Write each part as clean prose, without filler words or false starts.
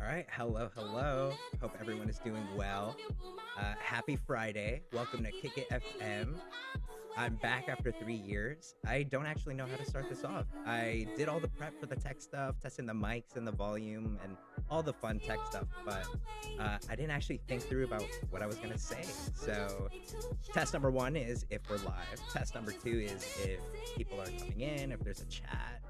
right. Hello, hello. Hope everyone is doing well. Happy Friday. Welcome to Kick It FM. I'm back after 3 years. I don't actually know how to start this off. I did all the prep for the tech stuff, testing the mics and the volume and all the fun tech stuff, but I didn't actually think through about what I was going to say. So, test number one is if we're live. Test number two is if people are coming in, if there's a chat.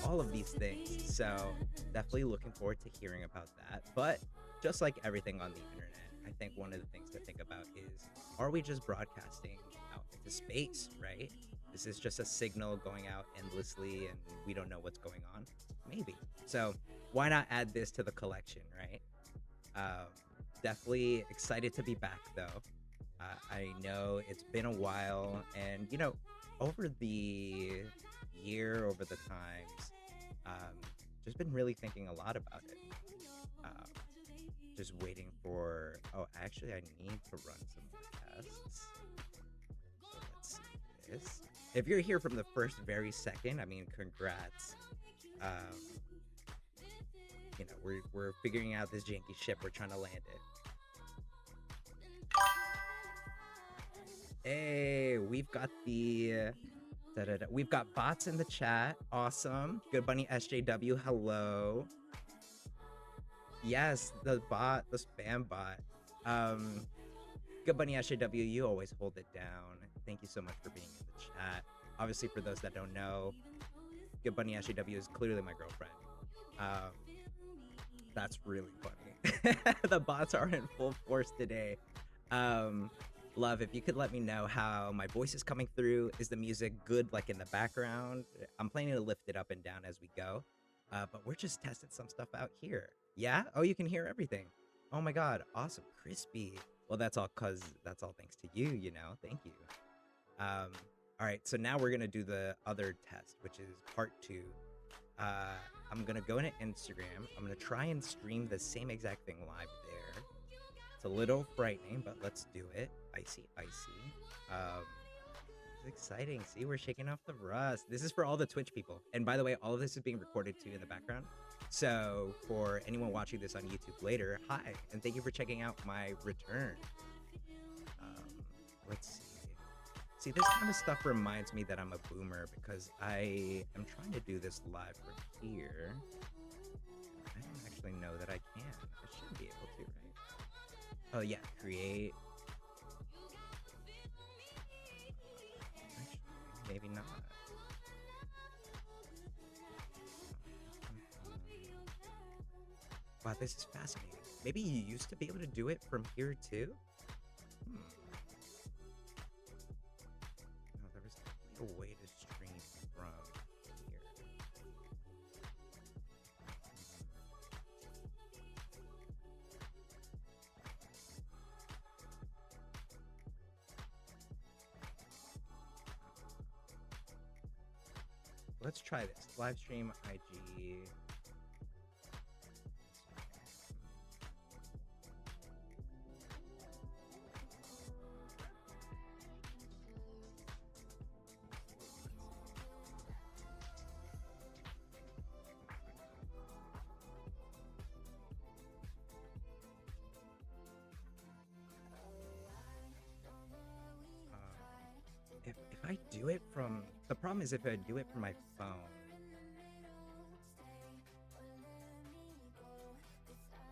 All of these things. So definitely looking forward to hearing about that. But just like everything on the internet, I think one of the things to think about is, are we just broadcasting out into space, right? This is just a signal going out endlessly and we don't know what's going on. Maybe. So why not add this to the collection, right? Um, Definitely excited to be back though. I know it's been a while, and over the year, over the times, um, just been really thinking a lot about it. Um, just waiting for. Oh, actually, I need to run some more tests. So let's see this. If you're here from the first very second, I mean, congrats. Um, we're figuring out this janky ship. We're trying to land it. Hey, we've got we've got bots in the chat. Awesome. Good Bunny SJW, hello. Yes, the bot, the spam bot. Good Bunny SJW, you always hold it down. Thank you so much for being in the chat. Obviously, for those that don't know, Good Bunny SJW is clearly my girlfriend. That's really funny. The bots are in full force today. Love, if you could let me know how my voice is coming through. Is the music good, like in the background? I'm planning to lift it up and down as we go, but we're just testing some stuff out here. Yeah? Oh, you can hear everything. Oh my God, awesome, crispy. Well, that's all thanks to you, thank you. All right, so now we're gonna do the other test, which is part two. I'm gonna go into Instagram. I'm gonna try and stream the same exact thing live there. It's a little frightening, but let's do it. Icy. It's exciting. See, we're shaking off the rust. This is for all the Twitch people. And by the way, all of this is being recorded too in the background. So for anyone watching this on YouTube later, hi, and thank you for checking out my return. Let's see. See, this kind of stuff reminds me that I'm a boomer because I am trying to do this live from here. I don't actually know that I can. I should be able to, right? Oh yeah, create. Actually, maybe not. Wow, this is fascinating. Maybe you used to be able to do it from here too? No, there was definitely a way to stream from here. Let's try this. Live stream IG. If I do it from, the problem is if I do it from my phone.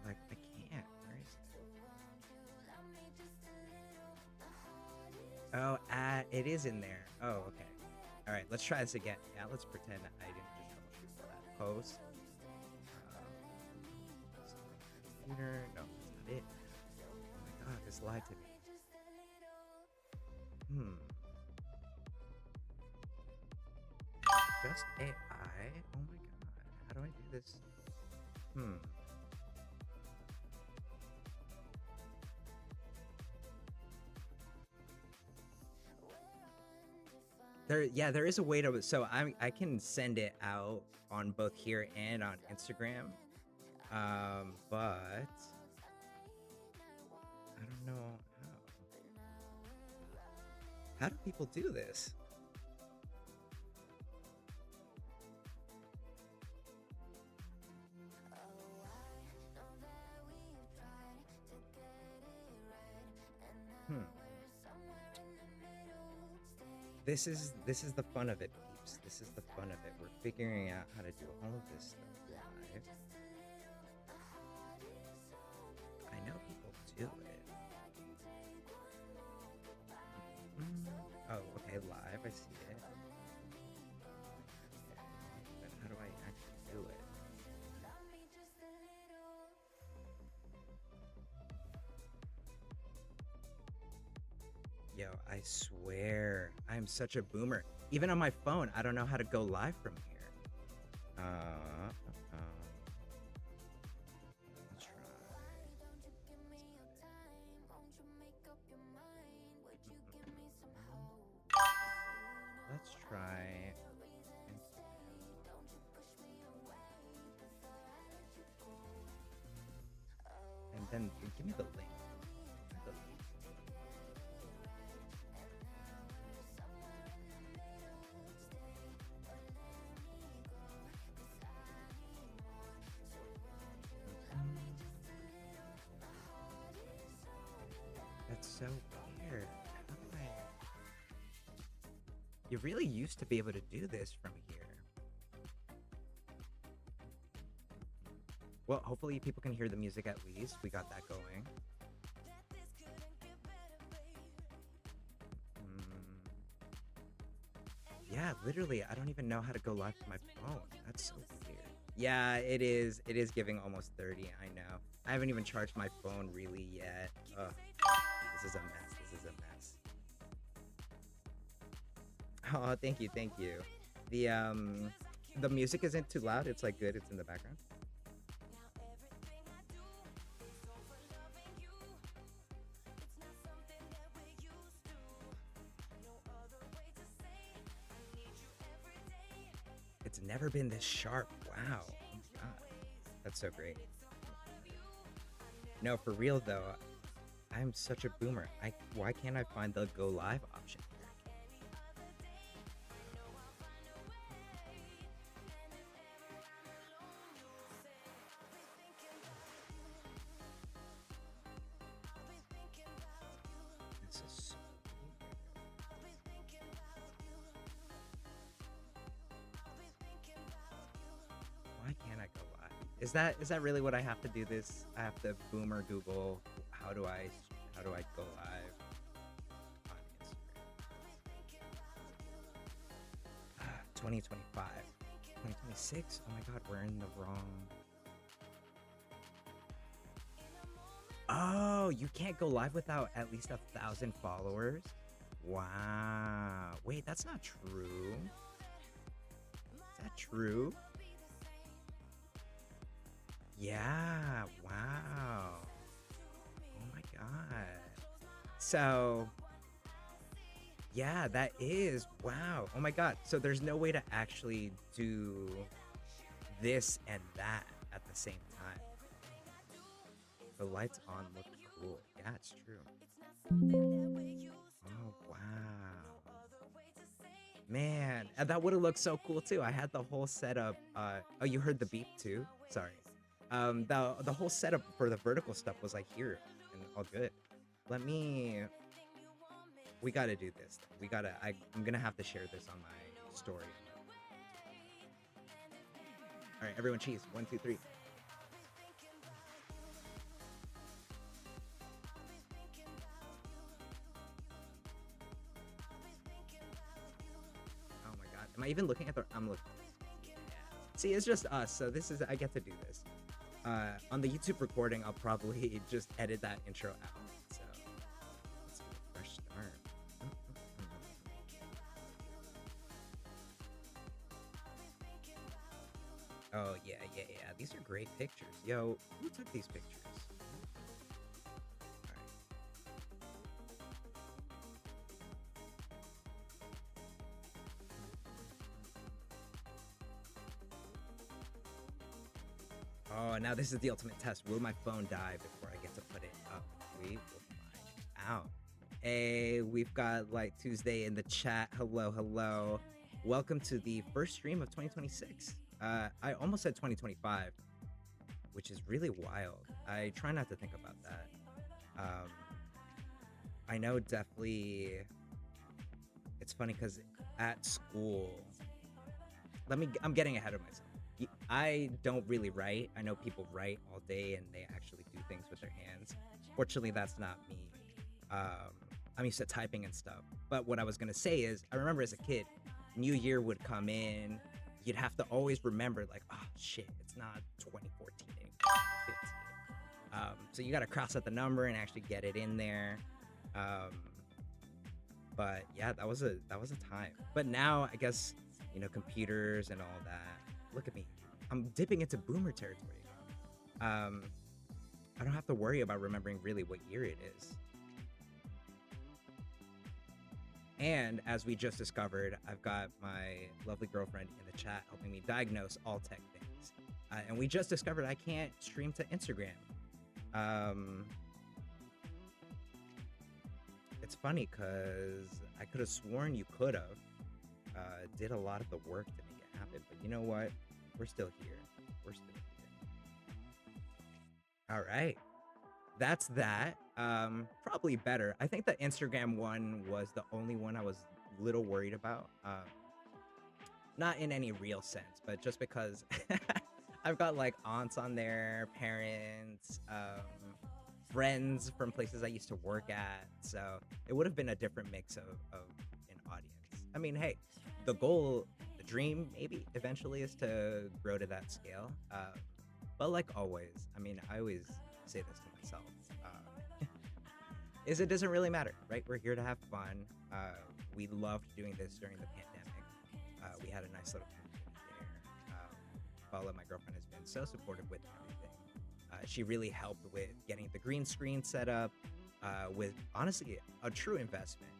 Like, I can't. Where is it? Oh, it is in there. Oh, okay. All right, let's try this again. Yeah, let's pretend I didn't just troubleshoot for that. Post. Computer. No, that's not it. Oh my God, this lied to me. Just AI? Oh my God. How do I do this? There is a way to, so I can send it out on both here and on Instagram. But I don't know how. How do people do this? This is the fun of it, peeps. This is the fun of it. We're figuring out how to do all of this stuff live. I know people do it. Oh, okay, live. I see it. But how do I actually do it? Yo, I swear, I'm such a boomer. Even on my phone, I don't know how to go live from here. Let's try. Let's try. And then give me the link. The link. That's so weird. You really used to be able to do this from here. Well, hopefully people can hear the music at least. We got that going. Yeah, literally, I don't even know how to go live from my phone. That's so weird. Yeah, it is. It is giving almost 30. I know. I haven't even charged my phone really yet. Ugh. This is a mess. This is a mess. Oh, thank you, thank you. The music isn't too loud. It's like good. It's in the background. It's never been this sharp. Wow. Oh my god. That's so great. No, for real though. I'm such a boomer. Why can't I find the go live option here? This is so why can't I go live? Is that really what I have to do this? I have to boomer Google how do I go live on Instagram? 2025. 2026? Oh my god, we're in the wrong. Oh, you can't go live without at least 1,000 followers? Wow. Wait, that's not true. Is that true? Yeah, wow. Oh my god. So, yeah, that is, wow. Oh my god. So there's no way to actually do this and that at the same time. The lights on look cool. Yeah, it's true. Oh, wow. Man, and that would have looked so cool too. I had the whole setup. Oh, you heard the beep too? Sorry. The whole setup for the vertical stuff was like here and all good. We gotta do this. I'm gonna have to share this on my story. All right, everyone cheese. 1, 2, 3. Oh my god. Am I even looking at I'm looking. Yeah. See, it's just us, so I get to do this. On the YouTube recording, I'll probably just edit that intro out. So let's do a fresh start. Oh yeah. These are great pictures. Yo, who took these pictures? Oh, now this is the ultimate test. Will my phone die before I get to put it up? We will find out. Hey, we've got like Tuesday in the chat. Hello. Welcome to the first stream of 2026. I almost said 2025, which is really wild. I try not to think about that. I know definitely it's funny because at school, I'm getting ahead of myself. I don't really write. I know people write all day and they actually do things with their hands. Fortunately, that's not me. Um, I'm used to typing and stuff. But what I was gonna say is, I remember as a kid, New Year would come in. You'd have to always remember, like, oh shit, it's not 2014 anymore, it's 2015. So you got to cross out the number and actually get it in there. Um, but yeah, that was a time. But now I guess computers and all that. Look at me, I'm dipping into boomer territory. Um, I don't have to worry about remembering really what year it is. And as we just discovered, I've got my lovely girlfriend in the chat helping me diagnose all tech things. And we just discovered I can't stream to Instagram. Um, it's funny because I could have sworn you could have. Did a lot of the work to make it happen. But you know what? We're still here. We're still here. All right. That's that. Probably better. I think the Instagram one was the only one I was a little worried about. Not in any real sense, but just because I've got like aunts on there, parents, friends from places I used to work at. So it would have been a different mix of an audience. I mean, hey, the goal, the dream, maybe eventually is to grow to that scale. But like always, I mean, I always say this to myself, is it doesn't really matter, right? We're here to have fun. We loved doing this during the pandemic. We had a nice little community there. Paula, my girlfriend, has been so supportive with everything. She really helped with getting the green screen set up, with honestly a true investment.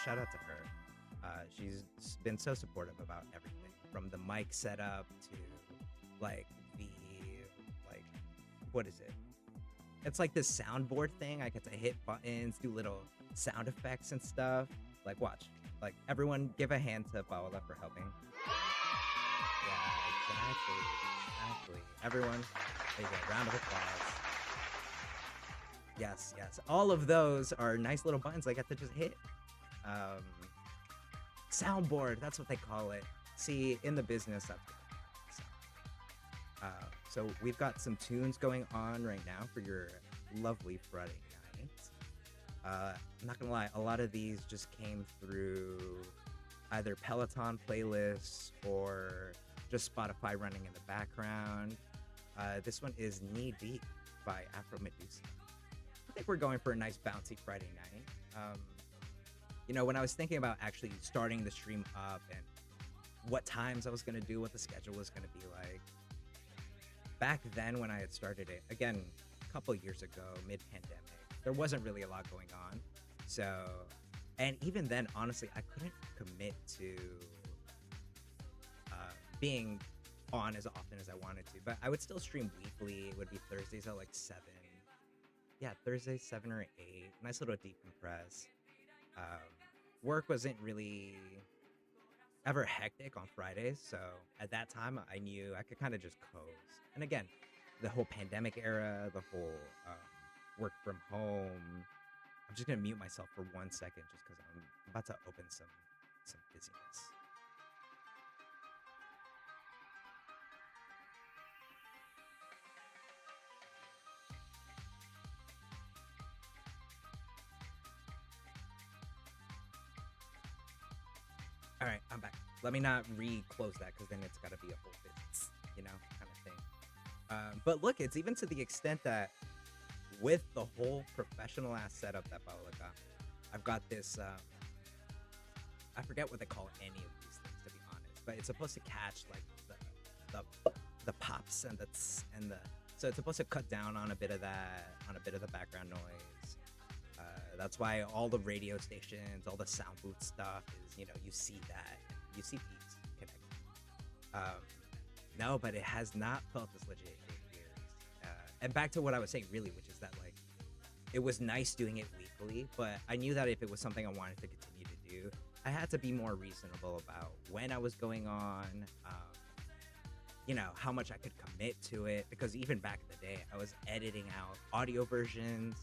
Shout out to her. She's been so supportive about everything, from the mic setup to like the what is it? It's like this soundboard thing. I get to hit buttons, do little sound effects and stuff. Like, watch. Like, everyone give a hand to Paola for helping. Yeah, exactly. Everyone, there you go. Round of applause. Yes. All of those are nice little buttons I get to just hit. Soundboard, that's what they call it. See, in the business, that's what so we've got some tunes going on right now for your lovely Friday night. I'm not gonna lie, a lot of these just came through either Peloton playlists or just Spotify running in the background. This one is Knee Deep by Afro Medusa. I think we're going for a nice bouncy Friday night. When I was thinking about actually starting the stream up and what times I was gonna do, what the schedule was gonna be like, back then when I had started it, again, a couple years ago, mid-pandemic, there wasn't really a lot going on. So, and even then, honestly, I couldn't commit to being on as often as I wanted to. But I would still stream weekly. It would be Thursdays at like 7. Yeah, Thursdays, 7 or 8. Nice little decompress. Work wasn't really ever hectic on Fridays, so at that time I knew I could kind of just coast. And again, the whole pandemic era, the whole work from home. I'm just gonna mute myself for 1 second just because I'm about to open some busyness. All right, I'm back. Let me not re-close that because then it's got to be a whole business, kind of thing. But look, it's even to the extent that with the whole professional ass setup that Paola got, I've got this. I forget what they call any of these things, to be honest, but it's supposed to catch like the pops and the. So it's supposed to cut down on a bit of that, on a bit of the background noise. That's why all the radio stations, all the sound booth stuff is, you see that, you see these connected. No, but it has not felt this legit in years. And back to what I was saying, really, which is that like, it was nice doing it weekly, but I knew that if it was something I wanted to continue to do, I had to be more reasonable about when I was going on, how much I could commit to it, because even back in the day, I was editing out audio versions,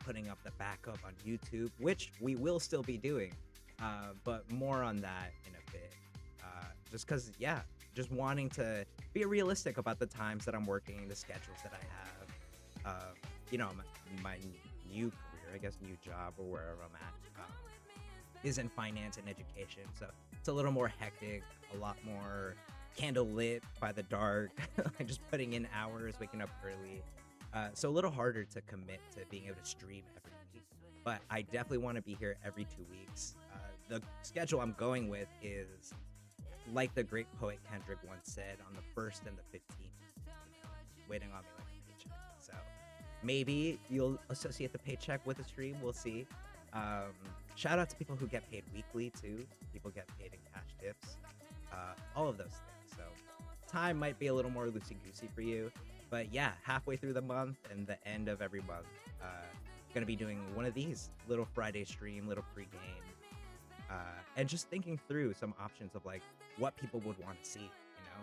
putting up the backup on YouTube, which we will still be doing, but more on that in a bit. Just because, yeah, just wanting to be realistic about the times that I'm working, the schedules that I have. My new career, I guess, new job or wherever I'm at, is in finance and education. So it's a little more hectic, a lot more candlelit by the dark, like just putting in hours, waking up early. So a little harder to commit to being able to stream every week. But I definitely want to be here every 2 weeks. The schedule I'm going with is, like the great poet Kendrick once said, on the 1st and the 15th, waiting on me like a paycheck. So maybe you'll associate the paycheck with a stream. We'll see. Shout out to people who get paid weekly too. People get paid in cash tips. All of those things. So time might be a little more loosey-goosey for you. But yeah, halfway through the month and the end of every month, gonna be doing one of these little Friday stream, little pregame, and just thinking through some options of like what people would want to see,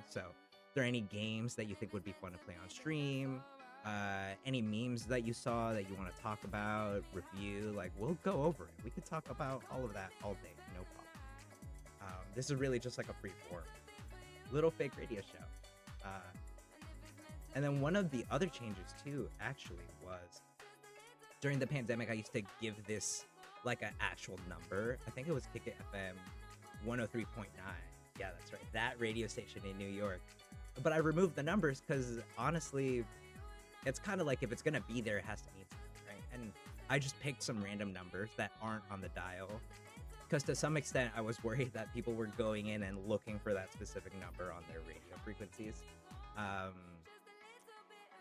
So if there are any games that you think would be fun to play on stream, any memes that you saw that you want to talk about, review, like we'll go over it. We could talk about all of that all day, no problem. This is really just like a free form, little fake radio show. And then one of the other changes too, actually, was during the pandemic, I used to give this like an actual number. I think it was Kick It FM 103.9. Yeah, that's right. That radio station in New York. But I removed the numbers because honestly, it's kind of like if it's going to be there, it has to mean something, right? And I just picked some random numbers that aren't on the dial because to some extent, I was worried that people were going in and looking for that specific number on their radio frequencies.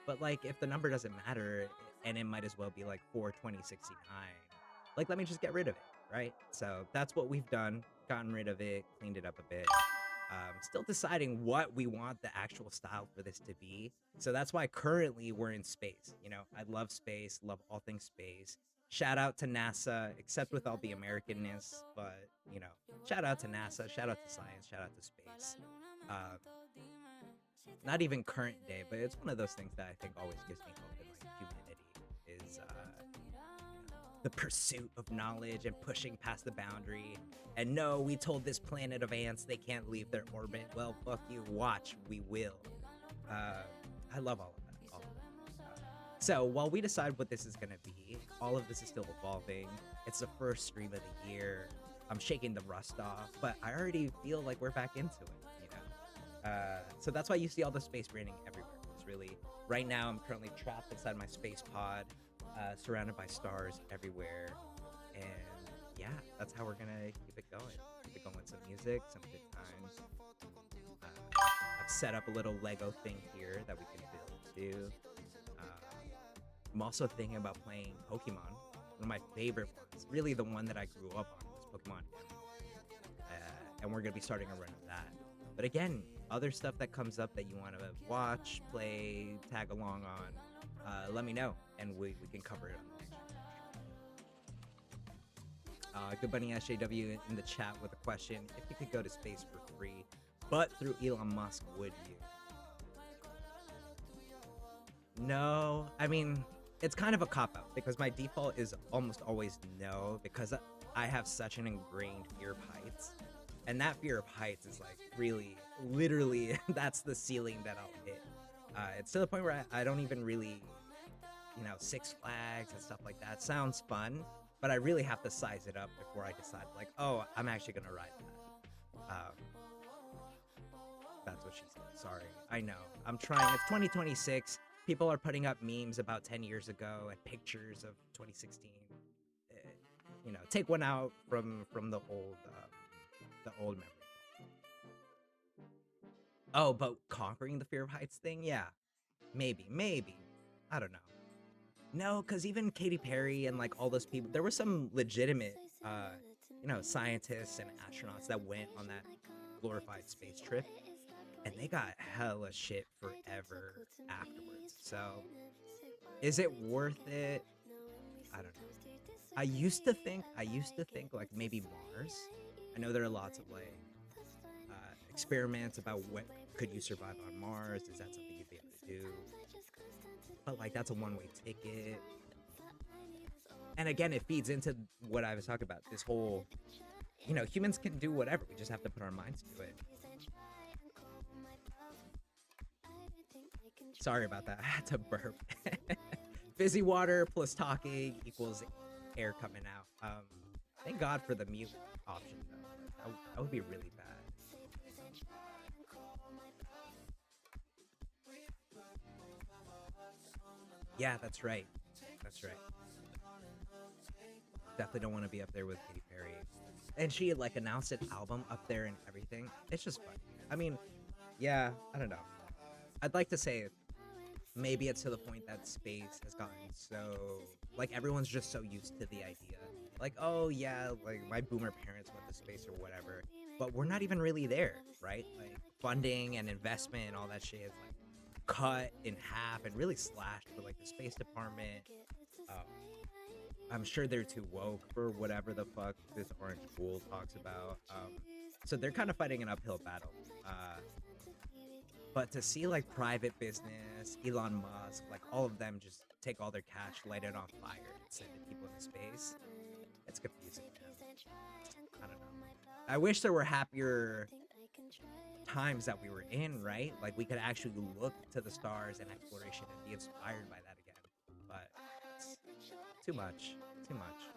But like if the number doesn't matter and it might as well be like 42069, like let me just get rid of it, right? So that's what we've done, gotten rid of it, cleaned it up a bit. Still deciding what we want the actual style for this to be. So that's why currently we're in space. I love space, love all things space. Shout out to NASA, except with all the Americanness, but shout out to NASA, shout out to science, shout out to space. Not even current day, but it's one of those things that I think always gives me hope in like humanity is the pursuit of knowledge and pushing past the boundary. And no, we told this planet of ants they can't leave their orbit. Well, fuck you, watch, we will. I love all of that. All of that. So while we decide what this is gonna be, all of this is still evolving. It's the first stream of the year. I'm shaking the rust off, but I already feel like we're back into it. So that's why you see all the space branding everywhere. It's really, right now I'm currently trapped inside my space pod, surrounded by stars everywhere. And yeah, that's how we're gonna keep it going. Keep it going with some music, some good times. I've set up a little Lego thing here that we can build too. I'm also thinking about playing Pokemon, one of my favorite ones. Really the one that I grew up on was Pokemon. And we're gonna be starting a run of that. But again, other stuff that comes up that you want to watch, play, tag along on, let me know, and we can cover it on the next one. Good Bunny SJW in the chat with a question. If you could go to space for free, but through Elon Musk, would you? No, I mean, it's kind of a cop-out because my default is almost always no, because I have such an ingrained fear of heights. And that fear of heights is like really, literally, that's the ceiling that I'll hit. It's to the point where I don't even really, Six Flags and stuff like that sounds fun, but I really have to size it up before I decide like, oh, I'm actually going to ride that. That's what she said. Sorry. I know. I'm trying. It's 2026. People are putting up memes about 10 years ago and pictures of 2016. Take one out from the old memory. Oh, but conquering the fear of heights thing? Yeah. Maybe. I don't know. No, because even Katy Perry and like all those people, there were some legitimate, scientists and astronauts that went on that glorified space trip, and they got hella shit forever afterwards. So, is it worth it? I don't know. I used to think like maybe Mars. I know there are lots of like experiments about what could you survive on Mars. Is that something you'd be able to do? But like that's a one-way ticket. And again, it feeds into what I was talking about. This whole, humans can do whatever. We just have to put our minds to it. Sorry about that. I had to burp. Fizzy water plus talking equals air coming out. Thank God for the mute option though. That would be really bad. Yeah, that's right. That's right. Definitely don't want to be up there with Katy Perry. And she had like announced an album up there and everything. It's just fun. I mean, yeah, I don't know. I'd like to say maybe it's to the point that space has gotten so like everyone's just so used to the idea. Like, oh yeah, like my boomer parents went to space or whatever. But we're not even really there, right? Like funding and investment and all that shit is like cut in half and really slashed for like the space department. Um, I'm sure they're too woke for whatever the fuck this orange fool talks about. So they're kind of fighting an uphill battle. But to see like private business, Elon Musk, like all of them just take all their cash, light it on fire, and send it people into space, it's confusing, man. I don't know. I wish there were happier times that we were in, right? Like we could actually look to the stars and exploration and be inspired by that again. But it's too much. Too much.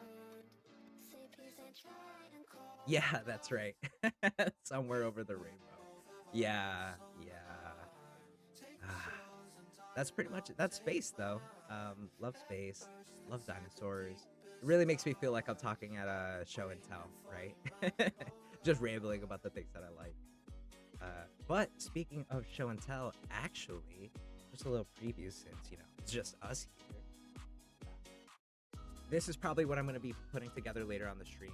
Yeah, that's right. Somewhere over the rainbow. Yeah, yeah. Ah, that's pretty much it. That's space, though. Love space. Love dinosaurs. It really makes me feel like I'm talking at a show and tell, right? Just rambling about the things that I like. But speaking of show and tell, actually, just a little preview since, it's just us here. This is probably what I'm going to be putting together later on the stream.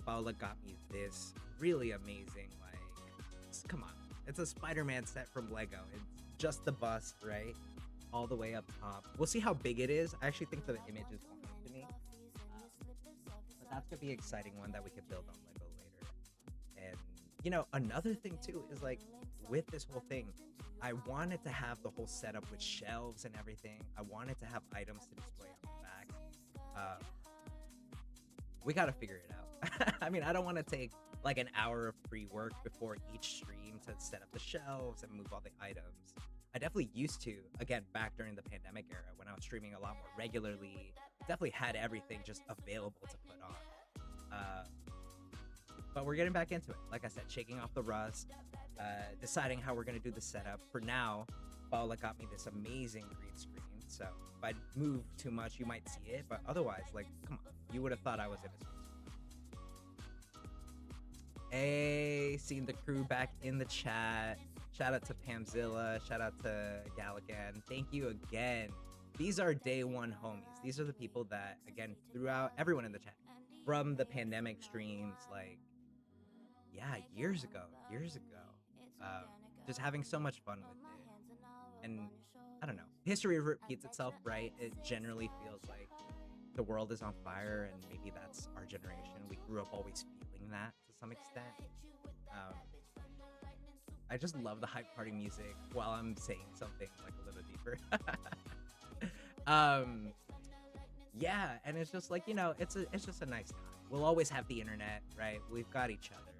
Paula got me this really amazing, come on. It's a Spider-Man set from Lego. It's just the bust, right? All the way up top. We'll see how big it is. I actually think the image is fine to me. But that's going to be an exciting one that we could build on Lego later. And, another thing too is like with this whole thing, I wanted to have the whole setup with shelves and everything. I wanted to have items to display on the back. We got to figure it out. I mean, I don't want to take like an hour of pre-work before each stream to set up the shelves and move all the items. I definitely used to, again, back during the pandemic era when I was streaming a lot more regularly, definitely had everything just available to put on. But we're getting back into it. Like I said, shaking off the rust, deciding how we're going to do the setup. For now, Paula got me this amazing green screen. So if I move too much, you might see it. But otherwise, like, come on, you would have thought I was in a space. Hey, seeing the crew back in the chat. Shout out to Pamzilla. Shout out to Galligan. Thank you again. These are day one homies. These are the people that, again, throughout everyone in the chat, from the pandemic streams, like, yeah, years ago, just having so much fun with it. And I don't know, history repeats itself, right? It generally feels like the world is on fire, and maybe that's our generation. We grew up always feeling that to some extent. I just love the hype party music while I'm saying something like a little deeper. Yeah, and it's just like, it's just a nice time. We'll always have the internet, right? We've got each other.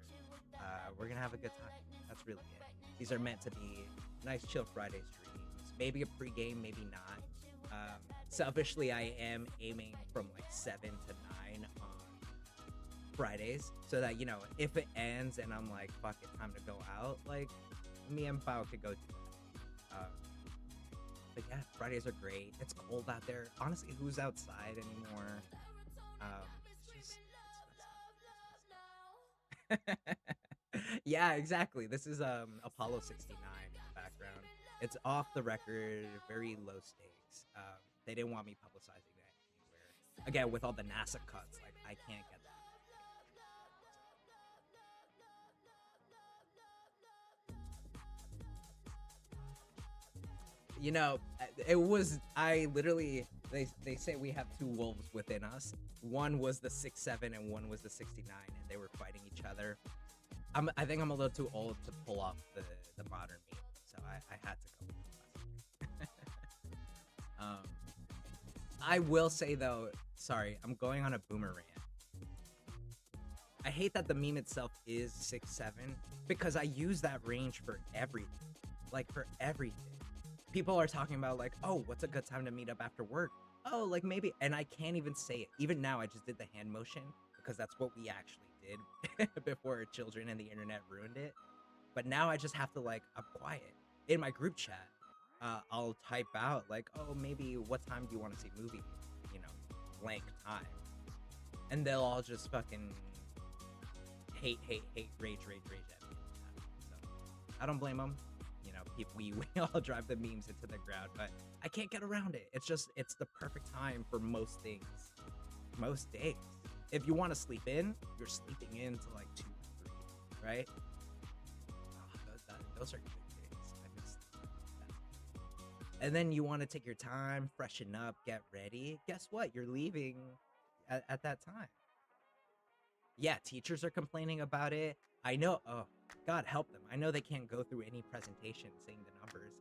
We're gonna have a good time. That's really it. These are meant to be nice chill Friday streams. Maybe a pregame, maybe not. Selfishly, I am aiming from like 7 to 9 on Fridays, so that if it ends and I'm like, fuck it, time to go out, like me and Pao could go do that. But yeah, Fridays are great. It's cold out there. Honestly, who's outside anymore? It's just yeah, exactly. This is Apollo 69 in the background. It's off the record, very low stakes. They didn't want me publicizing that anywhere. Again, with all the NASA cuts, like I can't get that. It was, I literally, they say we have two wolves within us. One was the 6'7" and one was the 69, and they were fighting each other. I think I'm a little too old to pull off the modern meme, so I had to go with the classic. I will say though, sorry, I'm going on a boomer rant. I hate that the meme itself is 6'7" because I use that range for everything. Like for everything. People are talking about like, oh, what's a good time to meet up after work? Oh, like maybe, and I can't even say it. Even now, I just did the hand motion because that's what we actually did before children and the internet ruined it. But now I just have to like, I'm quiet. In my group chat, I'll type out like, oh, maybe what time do you want to see movie? You know, blank time. And they'll all just fucking hate, rage at me. So I don't blame them. You know, we all drive the memes into the ground, but I can't get around it. It's the perfect time for most things, most days. If you want to sleep in, you're sleeping in to like 2 or 3, right? Oh, those are good days. I miss that. And then you want to take your time, freshen up, get ready. Guess what? You're leaving at that time. Yeah, teachers are complaining about it. I know. Oh, God help them. I know they can't go through any presentation saying the numbers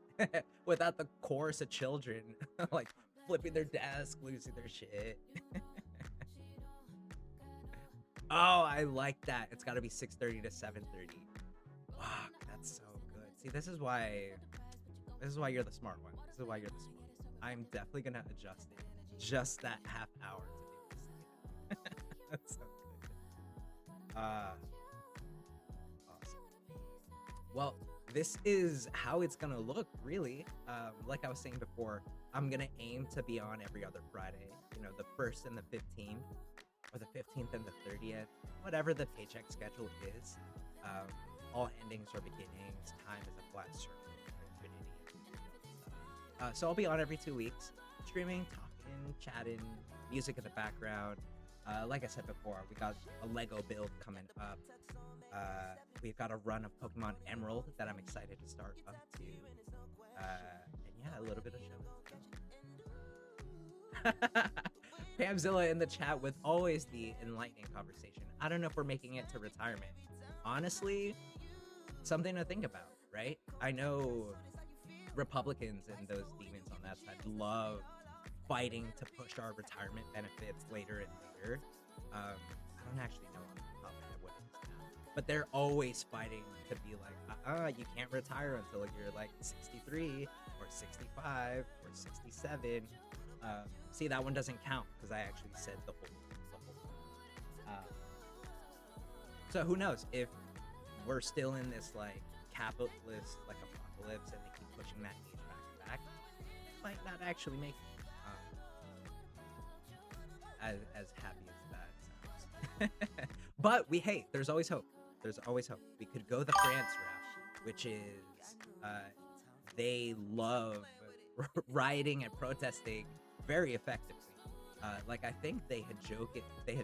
without the chorus of children like flipping their desk, losing their shit. Oh, I like that. It's got to be 6:30 to 7:30. Wow, that's so good. See, this is why you're the smart one. This is why you're the smart one. I'm definitely gonna adjust it just that half hour to do this. That's so good. Awesome. Well, this is how it's gonna look, really. Like I was saying before, I'm gonna aim to be on every other Friday. You know, the 1st and the 15th, or the 15th and the 30th, whatever the paycheck schedule is. All endings are beginnings. Time is a flat circle for infinity. So I'll be on every 2 weeks, streaming, talking, chatting, music in the background. Like I said before, we got a Lego build coming up. We've got a run of Pokemon Emerald that I'm excited to start up to. And yeah, a little bit of show. Pamzilla in the chat with always the enlightening conversation. I don't know if we're making it to retirement. Honestly, something to think about, right? I know Republicans and those demons on that side love fighting to push our retirement benefits later and later. I don't actually know on the top of my head what it is now, but they're always fighting to be like, you can't retire until you're like 63 or 65 or 67. See, that one doesn't count because I actually said the whole so who knows if we're still in this like capitalist like apocalypse and they keep pushing that age back, it might not actually make it. As happy as that sounds. But there's always hope. There's always hope. We could go the France route, which is they love rioting and protesting very effectively. Like I think they had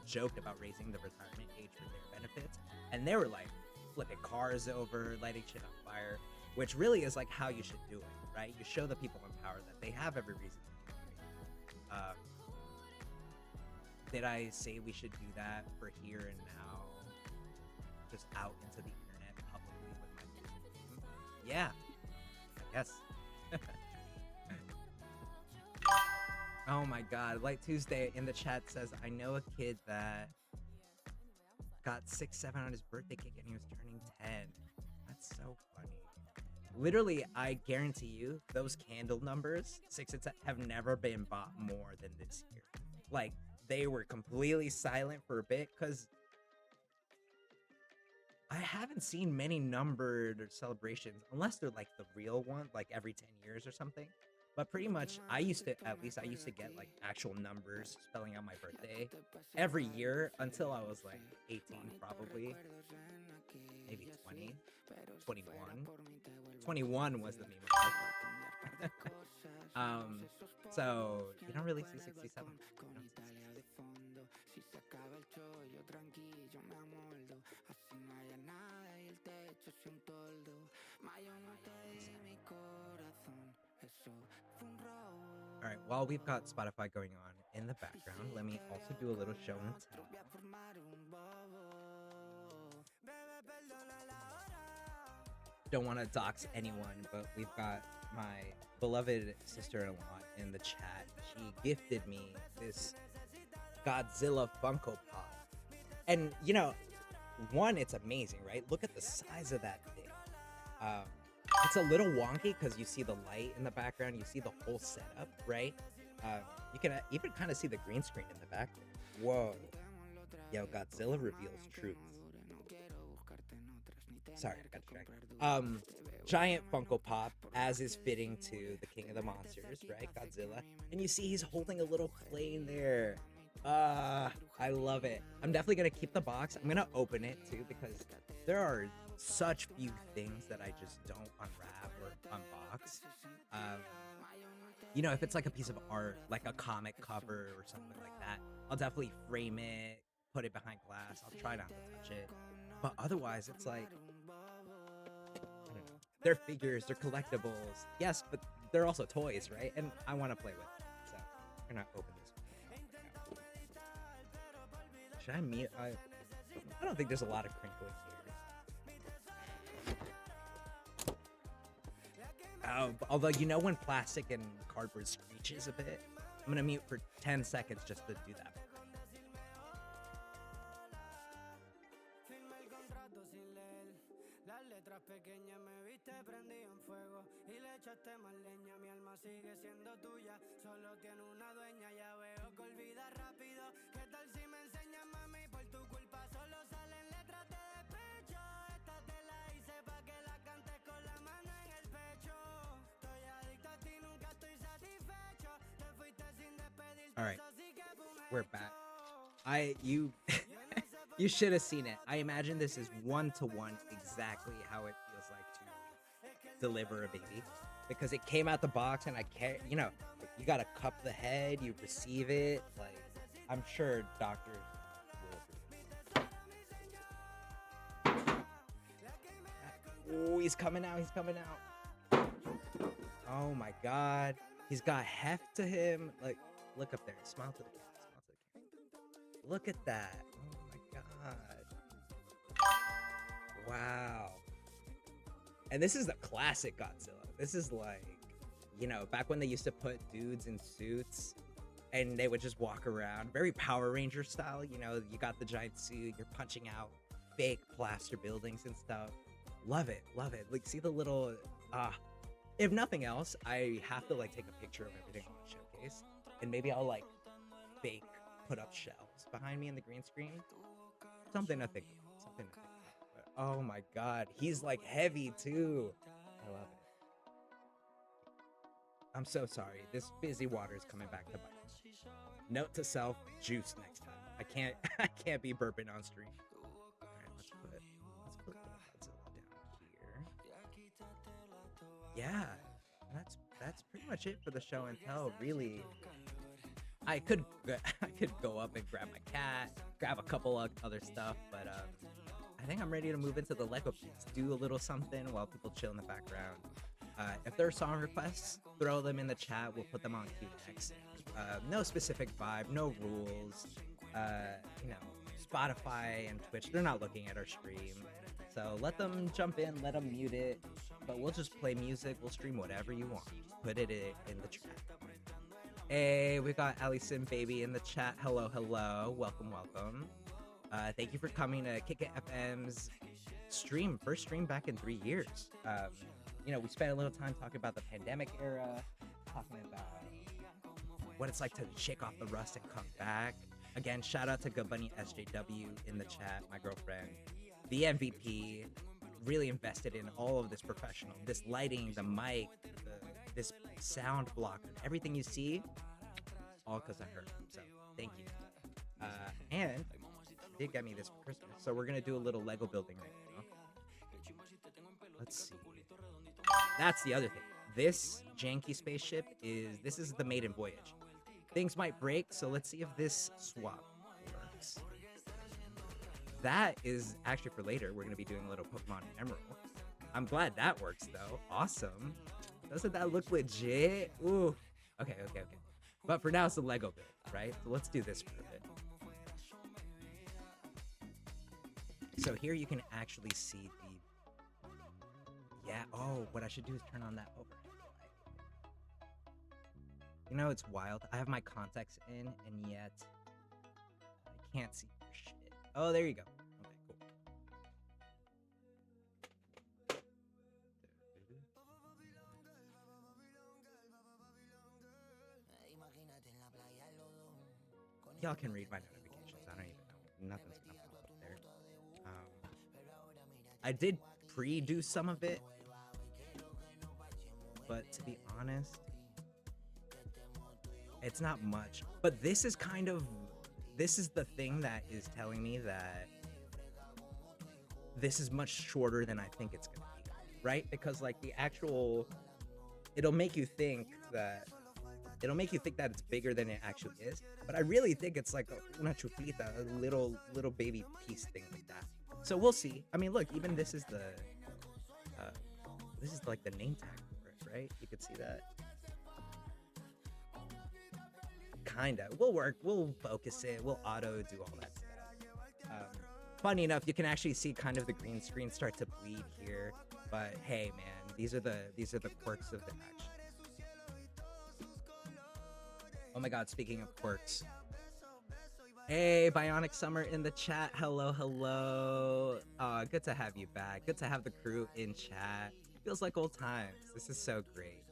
joked about raising the retirement age for their benefits, and they were like flipping cars over, lighting shit on fire, which really is like how you should do it, right? You show the people in power that they have every reason to do it. Did I say we should do that for here and now? Just out into the internet publicly with my name? Yeah, I guess. Oh my god, Light Tuesday in the chat says, I know a kid that got 6'7" on his birthday cake and he was turning 10. That's so funny. Literally, I guarantee you, those candle numbers, 6 and 7, have never been bought more than this year. Like, they were completely silent for a bit because I haven't seen many numbered celebrations unless they're like the real one, like every 10 years or something. But pretty much, I used to get like actual numbers spelling out my birthday every year until I was like 18, probably. Maybe 20, 21. 21 was the meme of my birthday. So you don't really see 67. All right, while we've got Spotify going on in the background, let me also do a little show and tell. don't want to dox anyone, but we've got my beloved sister-in-law in the chat. She gifted me this Godzilla Funko Pop. And, you know, one, it's amazing, right? Look at the size of that thing. It's a little wonky because you see the light in the background. You see the whole setup, right? You can even kind of see the green screen in the background. Whoa. Yo, Godzilla reveals truth. Sorry, I got distracted. Giant Funko Pop, as is fitting to the King of the Monsters, right? Godzilla. And you see he's holding a little plane there. I love it. I'm definitely going to keep the box. I'm going to open it too because there are such few things that I just don't unwrap or unbox. You know, if it's like a piece of art, like a comic cover or something like that, I'll definitely frame it, put it behind glass. I'll try not to touch it. But otherwise, it's like, I don't know. They're figures, they're collectibles. Yes, but they're also toys, right? And I want to play with them. So we're going to open this. Should I mute? I don't think there's a lot of crinkling here. Although, you know when plastic and cardboard screeches a bit? I'm gonna mute for 10 seconds just to do that. All right, we're back. You should have seen it. I imagine this is one-to-one exactly how it feels like to deliver a baby, because it came out the box and I can't, you know, you gotta cup the head, you receive it. Like, I'm sure doctors will. Oh, he's coming out. He's coming out. Oh my God, he's got heft to him. Like, look up there. Smile to the camera. Smile to the camera. Look at that. Oh my God. Wow. And this is the classic Godzilla. This is like, you know, back when they used to put dudes in suits and they would just walk around. Very Power Ranger style. You know, you got the giant suit. You're punching out fake plaster buildings and stuff. Love it. Love it. Like, see the little... if nothing else, I have to, like, take a picture of everything on the showcase. And maybe I'll, like, fake put up shelves behind me in the green screen. Something to think about. Something to think about. But, oh my God. He's, like, heavy, too. I love it. I'm so sorry. This fizzy water is coming back to bite. Note to self, juice next time. I can't be burping on stream. All right, let's put Godzilla down here. Yeah, that's pretty much it for the show and tell. Really, I could go up and grab my cat, grab a couple of other stuff, but I think I'm ready to move into the Lego piece. Do a little something while people chill in the background. If there are song requests, throw them in the chat. We'll put them on queue next. No specific vibe, no rules. You know, Spotify and Twitch, they're not looking at our stream. So let them jump in, let them mute it. But we'll just play music. We'll stream whatever you want. Just put it in the chat. Hey, we got Allison Baby in the chat. Hello, hello. Welcome, welcome. Thank you for coming to Kick It FM's stream. First stream back in 3 years. You know, we spent a little time talking about the pandemic era, talking about what it's like to shake off the rust and come back. Again, shout out to Good Bunny SJW in the chat, my girlfriend, the MVP, really invested in all of this professional, this lighting, the mic, this sound blocker, everything you see, all because of her. So thank you. And she did get me this for Christmas, so we're gonna do a little Lego building right now. Let's see. That's the other thing. This janky spaceship is the maiden voyage. Things might break, so let's see if this swap works. That is actually for later. We're going to be doing a little Pokemon Emerald. I'm glad that works, though. Awesome. Doesn't that look legit? Ooh. Okay. But for now, it's a Lego build, right? So let's do this for a bit. So here you can actually see the... Yeah. Oh, what I should do is turn on that overhead light. You know, it's wild. I have my contacts in, and yet I can't see for shit. Oh, there you go. Okay, cool. Y'all can read my notifications. I don't even know. Nothing's gonna pop up there. I did pre-do some of it, but to be honest, it's not much. But this is the thing that is telling me that this is much shorter than I think it's gonna be, right? Because like the actual, it'll make you think that it's bigger than it actually is. But I really think it's like una chupita, a little baby piece thing like that. So we'll see. I mean, look, even this is like the name tag for it, right? You could see that. Kinda. We'll work. We'll focus it. We'll auto do all that stuff. Funny enough, you can actually see kind of the green screen start to bleed here. But hey, man, these are the quirks of the action. Oh my God! Speaking of quirks, hey, Bionic Summer in the chat. Hello, hello. Good to have you back. Good to have the crew in chat. Feels like old times. This is so great.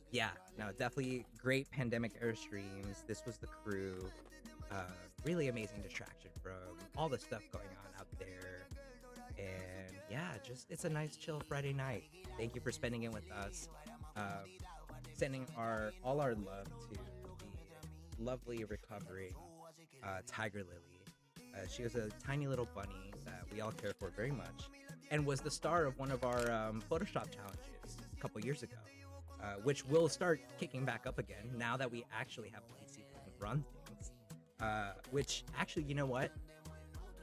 Yeah, no, definitely great pandemic era streams. This was the crew. Really amazing distraction from all the stuff going on out there. And yeah, just it's a nice chill Friday night. Thank you for spending it with us. Sending all our love to the lovely recovering Tiger Lily. She was a tiny little bunny that we all care for very much, and was the star of one of our Photoshop challenges a couple years ago, which will start kicking back up again now that we actually have a PC that can run things. Which actually, you know what?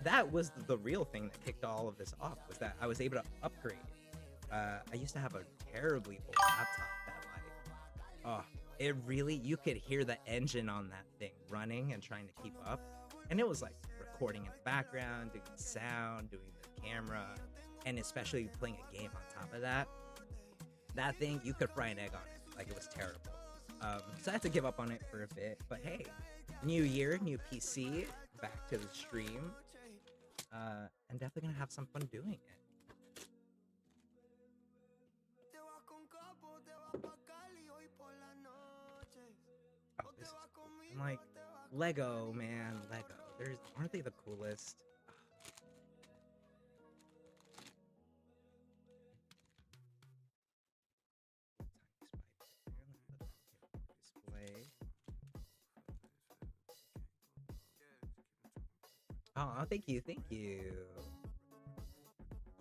That was the real thing that kicked all of this off, was that I was able to upgrade it. I used to have a terribly old laptop that it really, you could hear the engine on that thing running and trying to keep up. And it was like recording in the background, doing sound, doing the camera, and especially playing a game on top of that. That thing, you could fry an egg on it. Like, it was terrible. So I had to give up on it for a bit. But hey, new year, new PC, back to the stream. And definitely gonna have some fun doing it. Oh, this is cool. And like, Lego, man, Lego. Aren't they the coolest? Display. Oh, thank you, thank you.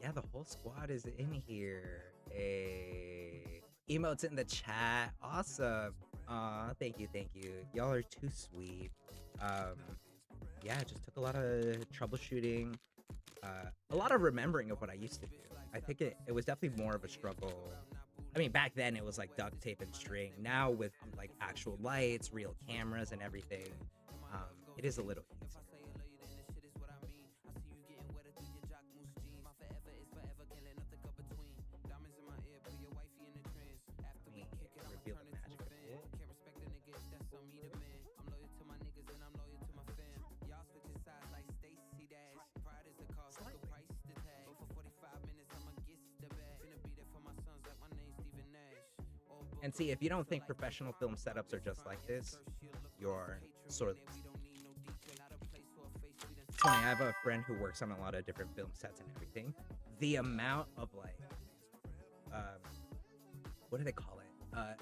Yeah, the whole squad is in here. Hey, emotes in the chat. Awesome. Thank you, thank you. Y'all are too sweet. Yeah, just took a lot of troubleshooting, a lot of remembering of what I used to do. I think it was definitely more of a struggle. I mean, back then it was like duct tape and string. Now with like actual lights, real cameras and everything, it is a little easier. And see, if you don't think professional film setups are just like this, you're sorely mistaken. It's funny, I have a friend who works on a lot of different film sets and everything. The amount of like, what do they call it?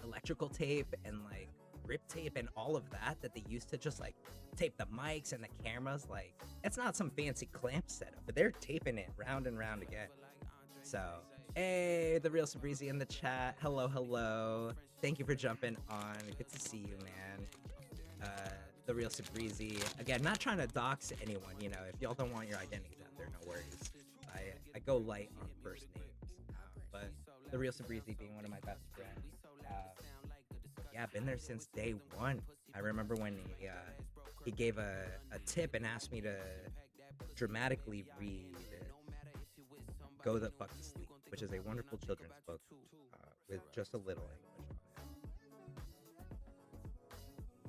Electrical tape and like grip tape and all of that they used to just like tape the mics and the cameras. Like, it's not some fancy clamp setup, but they're taping it round and round again. So, hey, the real Sabrizi in the chat. Hello, hello. Thank you for jumping on. Good to see you, man. The real Sabrizi. Again, not trying to dox anyone, you know. If y'all don't want your identities out there, no worries. I go light on first names. But the real Sabrizi being one of my best friends. Yeah, been there since day one. I remember when he gave a tip and asked me to dramatically read Go the Fuck to Sleep. which is a wonderful children's book with just a little English on it.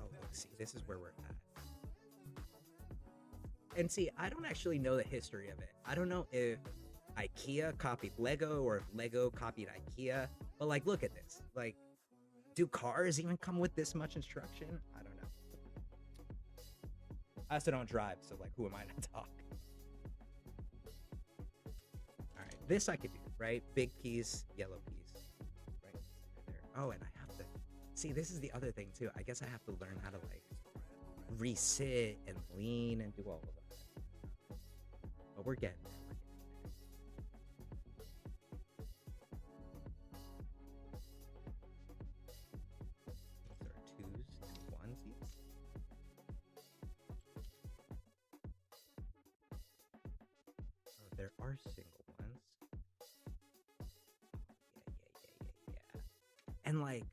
Oh, look, see, this is where we're at. And see, I don't actually know the history of it. I don't know if IKEA copied Lego or if Lego copied IKEA. But like, look at this. Like, do cars even come with this much instruction? I don't know. I also don't drive, so like, who am I to talk? All right, this I could do, right? Big piece, yellow piece, right there. Oh, and I have to see. This is the other thing too. I guess I have to learn how to like resit and lean and do all of that. But we're getting there. There are twos and onesies. Oh, there are single ones. Yeah. And like,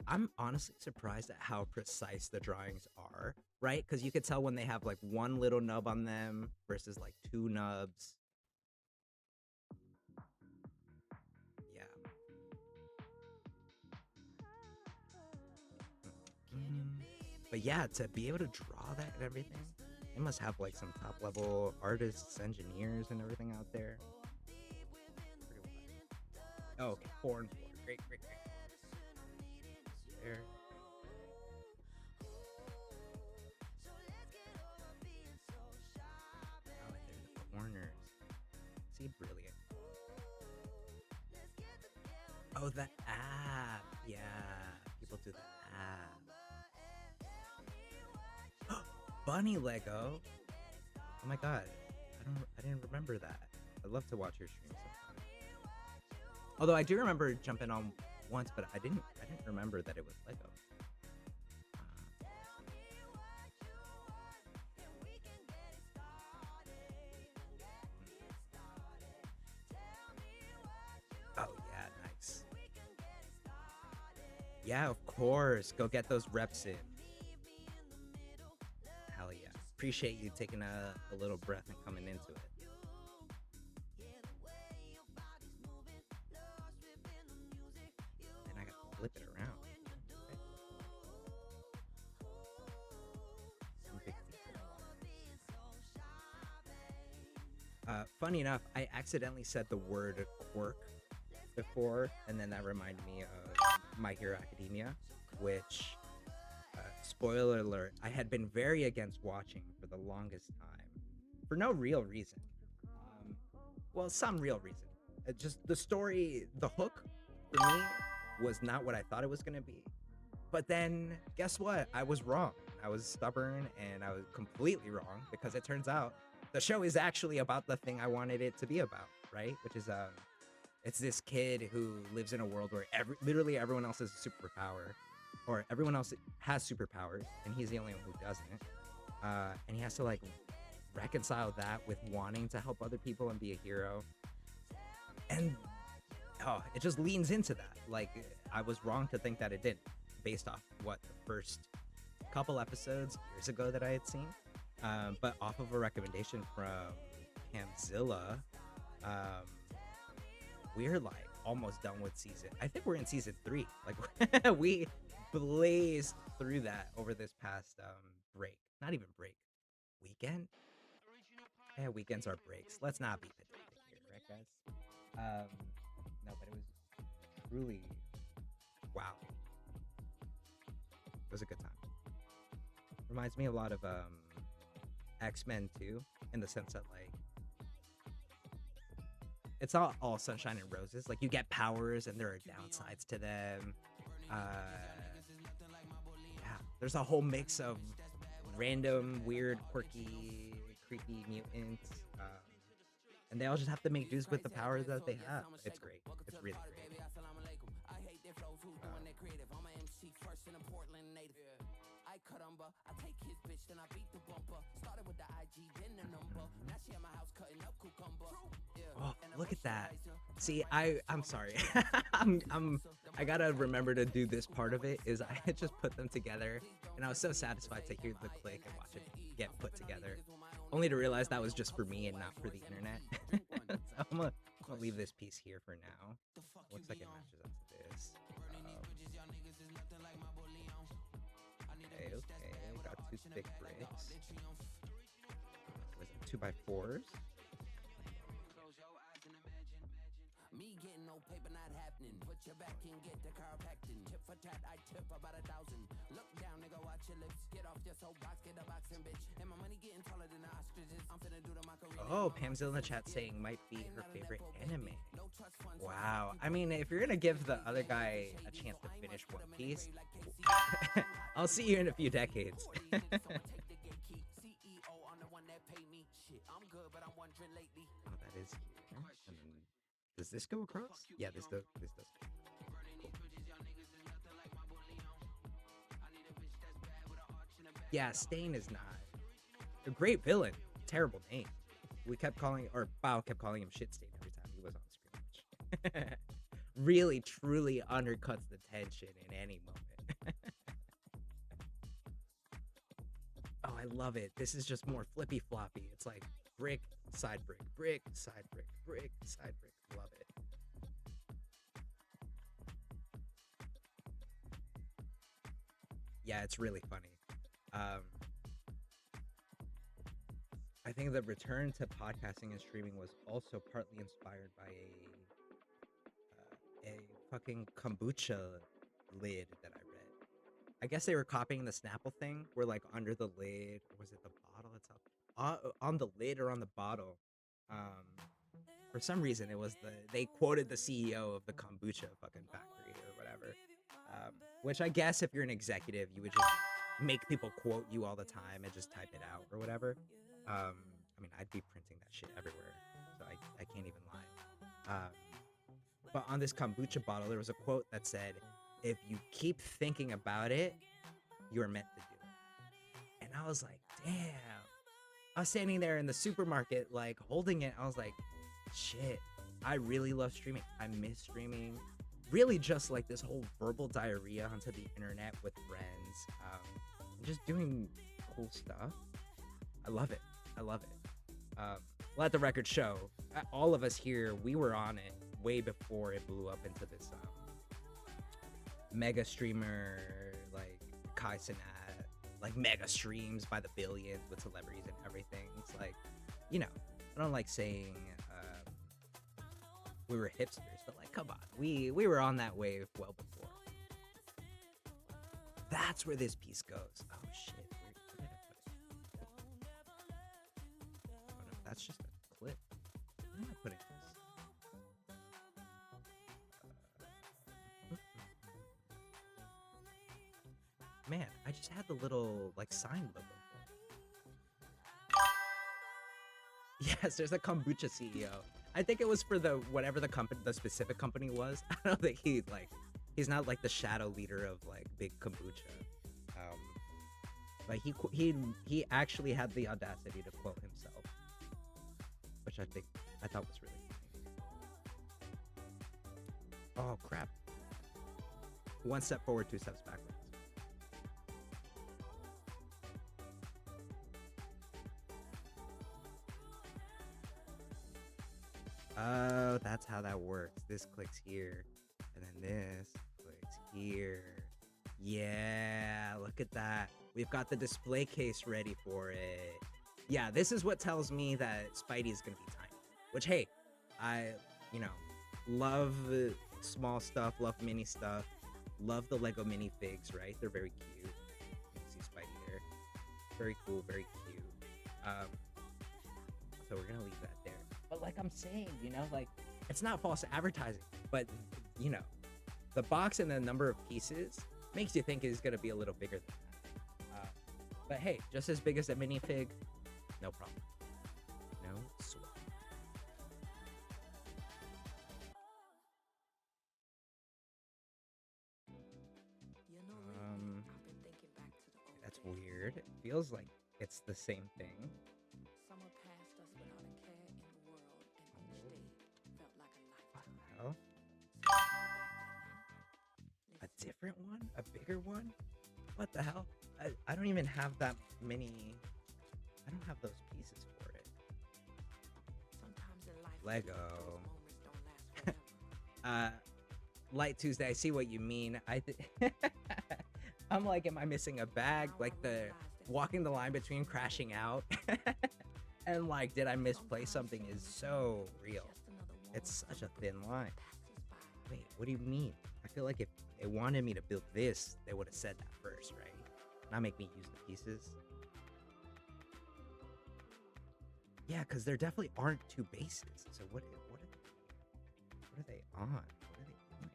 I'm honestly surprised at how precise the drawings are, right? Because you could tell when they have like one little nub on them versus like two nubs. Yeah. But yeah, to be able to draw that and everything, they must have like some top level artists, engineers, and everything out there. Oh, okay, 4 and 4. Great. There. Oh, and they're in the corners. See, brilliant. Oh, the app. Yeah, people do the app. Bunny Lego. Oh my god, I didn't remember that. I'd love to watch your stream sometime. Although I do remember jumping on once, but I didn't remember that it was Lego. Oh yeah, nice. Yeah, of course. Go get those reps in. Hell yeah. Appreciate you taking a little breath and coming into it. And I gotta flip it around. Okay. Funny enough, I accidentally said the word quirk before, and then that reminded me of My Hero Academia, which, spoiler alert, I had been very against watching for the longest time, for no real reason. Well, some real reason. Just the story, the hook, for me, was not what I thought it was going to be. But then, guess what? I was wrong. I was stubborn, and I was completely wrong, because it turns out the show is actually about the thing I wanted it to be about, right? Which is, it's this kid who lives in a world where literally everyone else has a superpower, or everyone else has superpowers, and he's the only one who doesn't. And he has to like reconcile that with wanting to help other people and be a hero. And it just leans into that. Like, I was wrong to think that it didn't, based off what the first couple episodes years ago that I had seen. But off of a recommendation from Camzilla, we're like almost done with season. I think we're in season 3. Like, we blazed through that over this past break. Not even break. Weekend? Yeah, weekends are breaks. Let's not be pedantic here, right, guys? No, but it was truly wow. It was a good time. Reminds me a lot of X-Men too, in the sense that like it's not all sunshine and roses. Like, you get powers and there are downsides to them. Yeah, there's a whole mix of random, weird, quirky, creepy mutants, and they all just have to make dues with the powers that they have. It's great. It's really great. Oh, look at that. See, I'm sorry. I gotta remember to do this part of it. Is I had just put them together, and I was so satisfied to hear the click and watch it get put together, only to realize that was just for me and not for the internet. So I'm gonna I'll leave this piece here for now. Looks like it matches up to this. Okay. Got two thick bricks. Was it 2x4s? Me getting no paper not happening. Put your back in, get the chiropractic. Tip for tat, I tip about 1,000. Look down, nigga, watch your lips. Get off your soapbox, get a boxing bitch. And my money getting taller than the ostriches. I'm finna do the Macarena. Oh, Pamzilla in the chat saying might be her favorite anime. Wow. I mean, if you're gonna give the other guy a chance to finish One Piece, I'll see you in a few decades. CEO on the one that pay me. Shit, I'm good, but I'm wondering lately. Oh, that is here. And then, does this go across? Yeah, this does. This does. Yeah, Stain is not a great villain. Terrible name. We kept calling, or Bao kept calling him Shit Stain every time he was on screen. Really, truly undercuts the tension in any moment. Oh, I love it. This is just more flippy floppy. It's like brick, side brick, brick, side brick, brick, side brick. Love it. Yeah, it's really funny. I think the return to podcasting and streaming was also partly inspired by a fucking kombucha lid that I read. I guess they were copying the Snapple thing, where like under the lid, or was it the bottle itself? On the lid or on the bottle. For some reason, it was they quoted the CEO of the kombucha fucking factory or whatever. Which I guess if you're an executive, you would just make people quote you all the time and just type it out or whatever. I mean, I'd be printing that shit everywhere, so I can't even lie. But on this kombucha bottle, there was a quote that said, "If you keep thinking about it, you're meant to do it." And I was like, damn. I was standing there in the supermarket, like holding it. I was like, shit, I really love streaming. I miss streaming. Really just like this whole verbal diarrhea onto the internet with friends. Just doing cool stuff. I love it. I love it. Let the record show, all of us here, we were on it way before it blew up into this mega streamer, like Kai Cenat, like mega streams by the billions with celebrities and everything. It's like, you know, I don't like saying we were hipsters, but like, come on, we were on that wave well before. That's where this piece goes. Oh shit, where did I put it? Oh no, that's just a clip. Where am I putting this? Man, I just had the little like sign logo. Yes, there's a kombucha CEO. I think it was for the whatever the company, the specific company was. I don't think he's not like the shadow leader of like big kombucha. But he actually had the audacity to quote himself, which I thought was really funny. Oh crap! One step forward, two steps backwards. Oh, that's how that works. This clicks here, and then this clicks here. Yeah, look at that. We've got the display case ready for it. Yeah, this is what tells me that Spidey is going to be tiny. Which, hey, I, love small stuff, love mini stuff, love the Lego minifigs, right? They're very cute. You can see Spidey there. Very cool, very cute. So we're going to leave that there. But like I'm saying, like it's not false advertising, but the box and the number of pieces makes you think it's going to be a little bigger than that. But hey, just as big as a minifig, no problem. No sweat. That's weird. It feels like it's the same thing. Summer passed us without a care in the world, and each day felt like a lifetime. Well, a different one? A bigger one? What the hell? I don't even have that many. I don't have those pieces for it. Sometimes in life, Lego. those moments don't Uh, Light Tuesday, I see what you mean. I'm like, am I missing a bag? Like the walking the line between crashing out and like, did I misplace something is so real. It's such a thin line. Wait, what do you mean? I feel like if they wanted me to build this, they would have said that first, right? Not make me use the pieces. Yeah, because there definitely aren't two bases. So what are they on? What are they doing?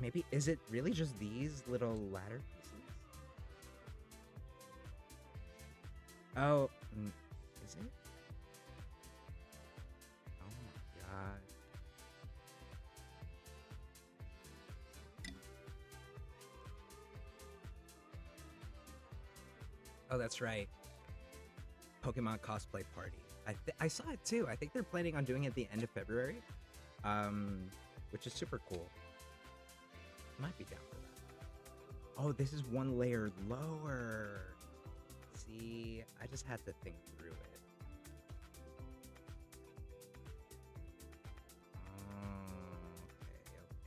Maybe, is it really just these little ladder pieces? Oh, is it? Oh my god. Oh, that's right. Pokemon cosplay party. I saw it too. I think they're planning on doing it at the end of February, which is super cool. Might be down for that. Oh, this is one layer lower. See, I just had to think through it. Okay.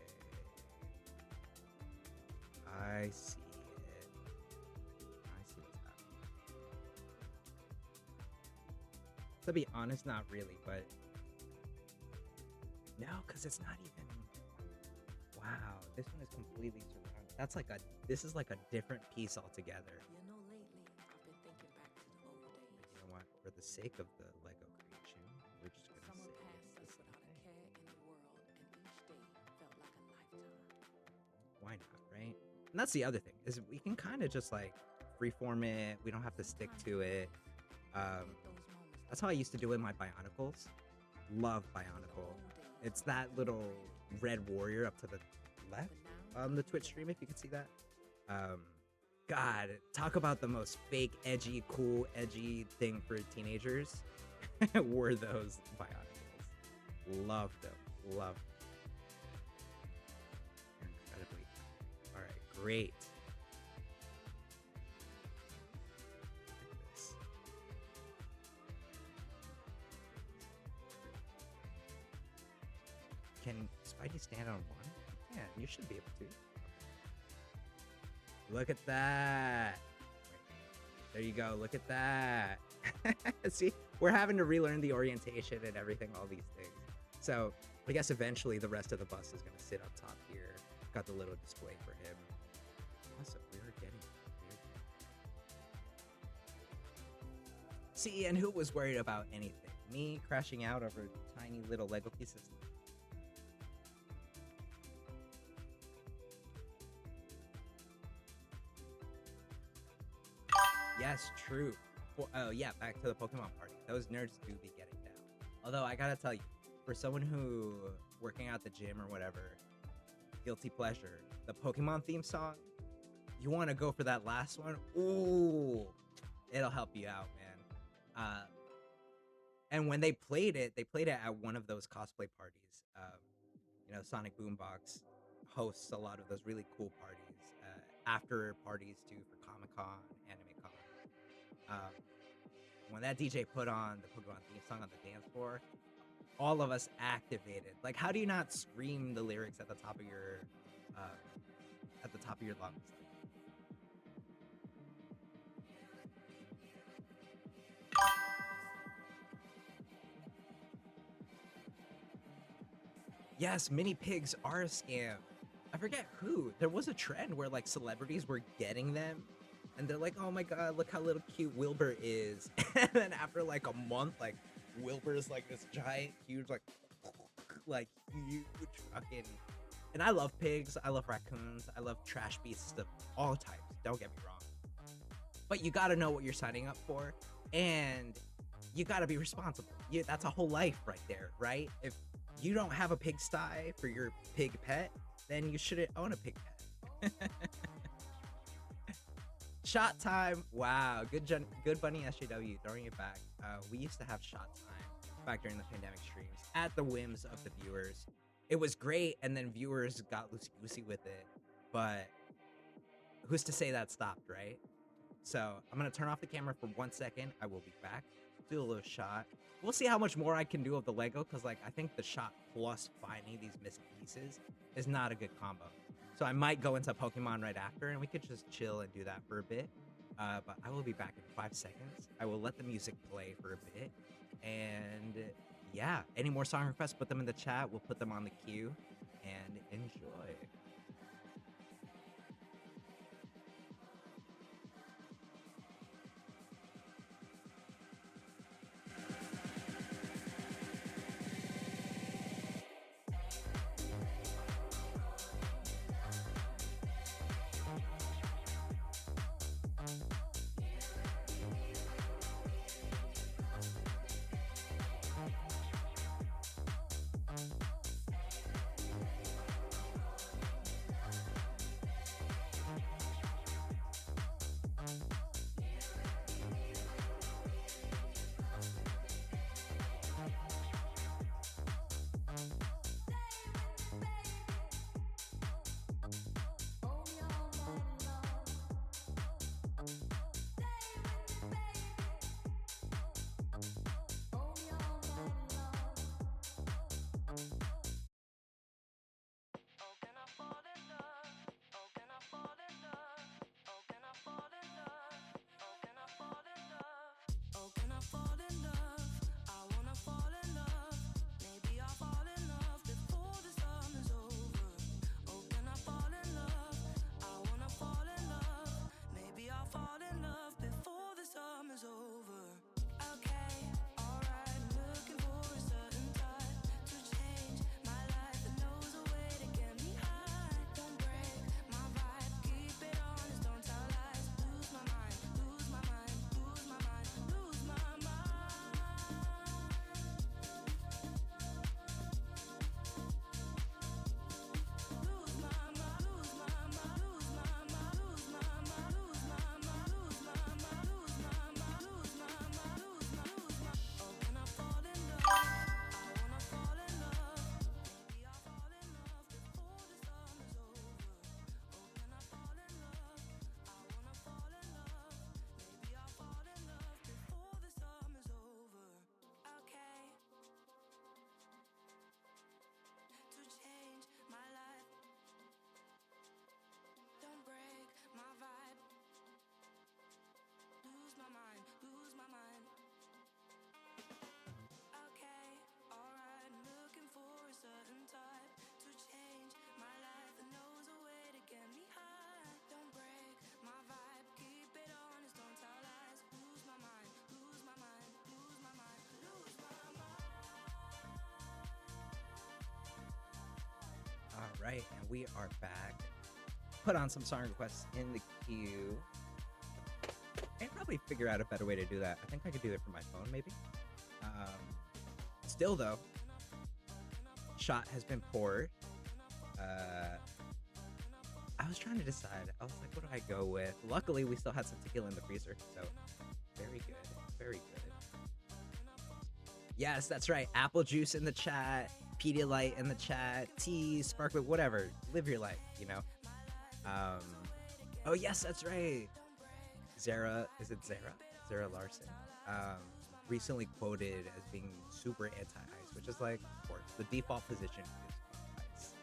I see it. I see what's happening. To be honest, not really, but no, because it's not even. Wow, this one is completely surrounded. That's like this is like a different piece altogether. You know, lately I've been thinking back to the old days. But you know what? For the sake of the Lego creation, we're just gonna Summer say passed it's us the without a same thing. care in the world, and each day felt like a lifetime. Why not, right? And that's the other thing, is we can kind of just like freeform it. We don't have to stick to it. That's how I used to do it in my Bionicles. Love Bionicle. It's that little red warrior up to the left on the Twitch stream, if you can see that. God, talk about the most fake, edgy, cool, edgy thing for teenagers. Were those Bionicles. Loved them. Loved them. Incredibly. All right, great. Look at this. Can Spidey stand on one? Yeah, you should be able to. Look at that. There you go. Look at that. See, we're having to relearn the orientation and everything, all these things. So I guess eventually the rest of the bus is going to sit up top here. Got the little display for him. Also, we were getting weird. See, and who was worried about anything? Me crashing out over tiny little Lego pieces? Yes, true. Well, oh yeah, back to the Pokemon party. Those nerds do be getting down. Although I gotta tell you, for someone who working out at the gym or whatever, guilty pleasure, the Pokemon theme song, you want to go for that last one? Ooh, it'll help you out, man. And when they played it at one of those cosplay parties. Sonic Boombox hosts a lot of those really cool parties, after parties too, for Comic Con, Anime Con. When that DJ put on the Pokemon theme song on the dance floor, all of us activated. Like, how do you not scream the lyrics at the top of your lungs? Yes, mini pigs are a scam. I forget who. There was a trend where like celebrities were getting them, and they're like, "Oh my god, look how little cute Wilbur is." And then after like a month, like Wilbur's like this giant, huge, like huge fucking. And I love pigs. I love raccoons. I love trash beasts of all types. Don't get me wrong. But you got to know what you're signing up for, and you got to be responsible. That's a whole life right there, right? If you don't have a pigsty for your pig pet, then you shouldn't own a pig pet. Shot time. Wow. Good Bunny SJW throwing it back. We used to have shot time back during the pandemic streams at the whims of the viewers. It was great, and then viewers got loosey-goosey with it. But who's to say that stopped, right? So I'm going to turn off the camera for 1 second. I will be back do a little shot. We'll see how much more I can do of the Lego, because like I think the shot plus finding these missing pieces is not a good combo. So I might go into Pokemon right after, and we could just chill and do that for a bit. But I will be back in 5 seconds. I will let the music play for a bit, and yeah, any more song requests, put them in the chat. We'll put them on the queue, and enjoy. All right, and we are back. Put on some song requests in the queue. And probably figure out a better way to do that. I think I could do it from my phone, maybe. Still, though, shot has been poured. I was trying to decide. I was like, what do I go with? Luckily, we still had some tequila in the freezer, so very good, very good. Yes, that's right. Apple juice in the chat, Pedialyte in the chat, tea, sparkling, whatever. Live your life, you know. Oh yes, that's right. Zara, is it Zara? Zara Larson. Recently quoted as being super anti-ice, which is like, of course, the default position is ice.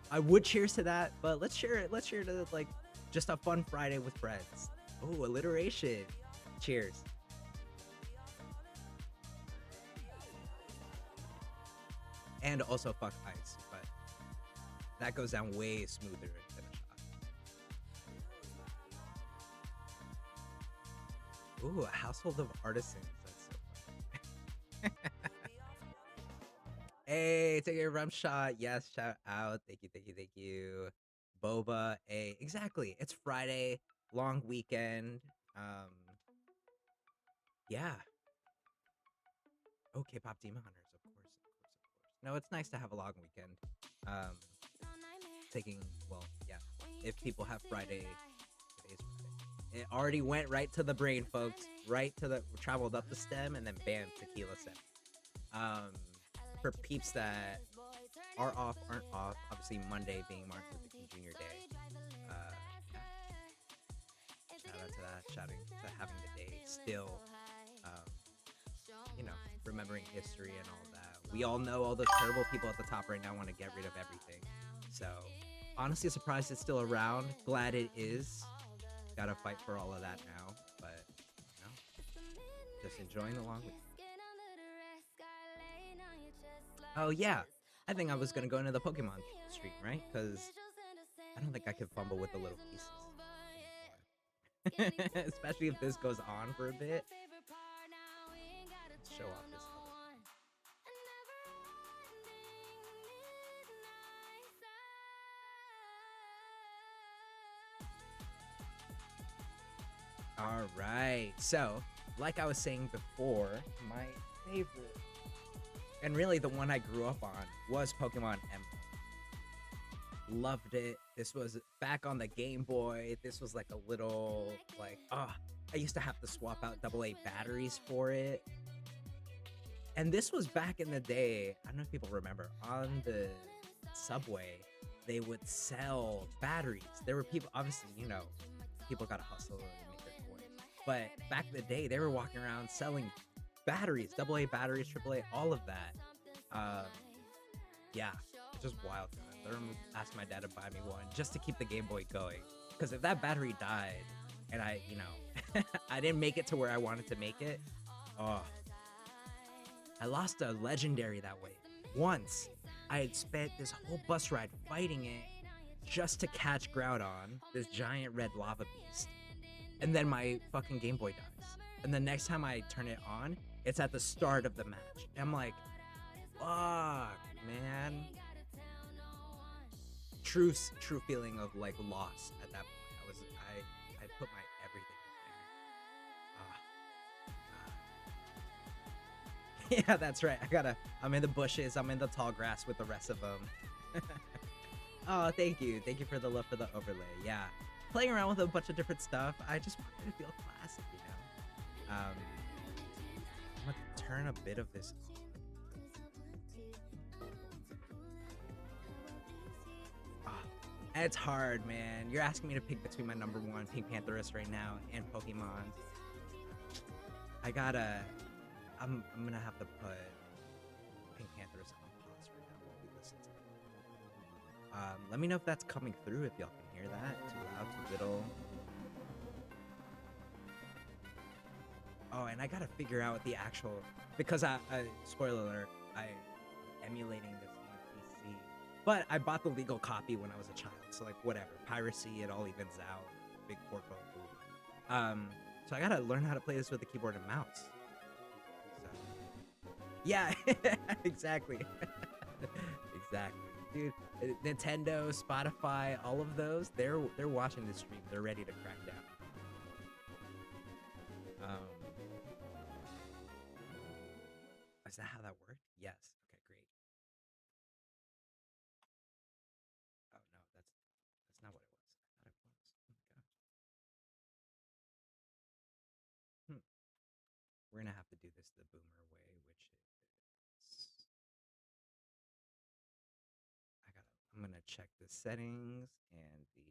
I would cheers to that, but let's share it. Let's share to like just a fun Friday with friends. Oh, alliteration. Cheers. And also fuck ice, but that goes down way smoother than a shot. Ooh, a household of artisans. That's so funny. Hey, take a rum shot. Yes, shout out. Thank you, thank you, thank you. Boba, exactly. It's Friday, long weekend. Yeah. Oh, K-pop Demon Hunters, of course, of course, of course. No, it's nice to have a long weekend. Taking, well, yeah. If people have Friday, today's Friday. It already went right to the brain, folks. Right to the, traveled up the stem, and then bam, tequila sip. For peeps that are off, aren't off, obviously Monday being Martin Luther King Jr. Day. Yeah. Shout out to that, shouting to having the day still remembering history and all that. We all know all those terrible people at the top right now want to get rid of everything. So, honestly, surprised it's still around. Glad it is. Gotta fight for all of that now, but you know, just enjoying the long week. Oh yeah, I think I was gonna go into the Pokemon stream, right? Because I don't think I could fumble with the little pieces anymore. Especially if this goes on for a bit. Let's show off this other. All right. So, like I was saying before, my favorite, and really the one I grew up on, was Pokemon Emerald. Loved it. This was back on the Game Boy. This was like a little, like, I used to have to swap out AA batteries for it. And this was back in the day. I don't know if people remember, on the subway, they would sell batteries. There were people, obviously, you know, people gotta hustle and make their coin. But back in the day, they were walking around selling batteries, AA batteries, AAA, all of that. Yeah, it's just wild. I remember asking my dad to buy me one just to keep the Game Boy going. Because if that battery died and I, you know, I didn't make it to where I wanted to make it, oh, I lost a legendary that way. Once, I had spent this whole bus ride fighting it just to catch Groudon, this giant red lava beast. And then my fucking Game Boy dies. And the next time I turn it on, it's at the start of the match. And I'm like, fuck, man. True feeling of like loss at that point. I put my everything in there. Yeah, that's right. I'm in the bushes. I'm in the tall grass with the rest of them. Oh, thank you for the love for the overlay. Yeah, playing around with a bunch of different stuff. I just wanted to feel classic, you know. I'm gonna turn a bit of this. It's hard, man. You're asking me to pick between my number one, Pink Pantherist, right now, and Pokemon. I'm gonna have to put Pink Pantherist on pause right now while we listen to it. Let me know if that's coming through, if y'all can hear that. Too loud, too little. Oh, and I gotta figure out the actual, because spoiler alert, I emulating this on PC. But I bought the legal copy when I was a child, so like whatever, piracy, it all evens out. Big portfolio. So I gotta learn how to play this with the keyboard and mouse. So, yeah, exactly, exactly, dude. Nintendo, Spotify, all of those, they're watching this stream. They're ready to crack down. Is that how that worked? Yes. Okay, great. Oh no, that's not what it was. I thought it was. Oh my gosh. We're gonna have to do this the boomer way, which is I'm gonna check the settings and the.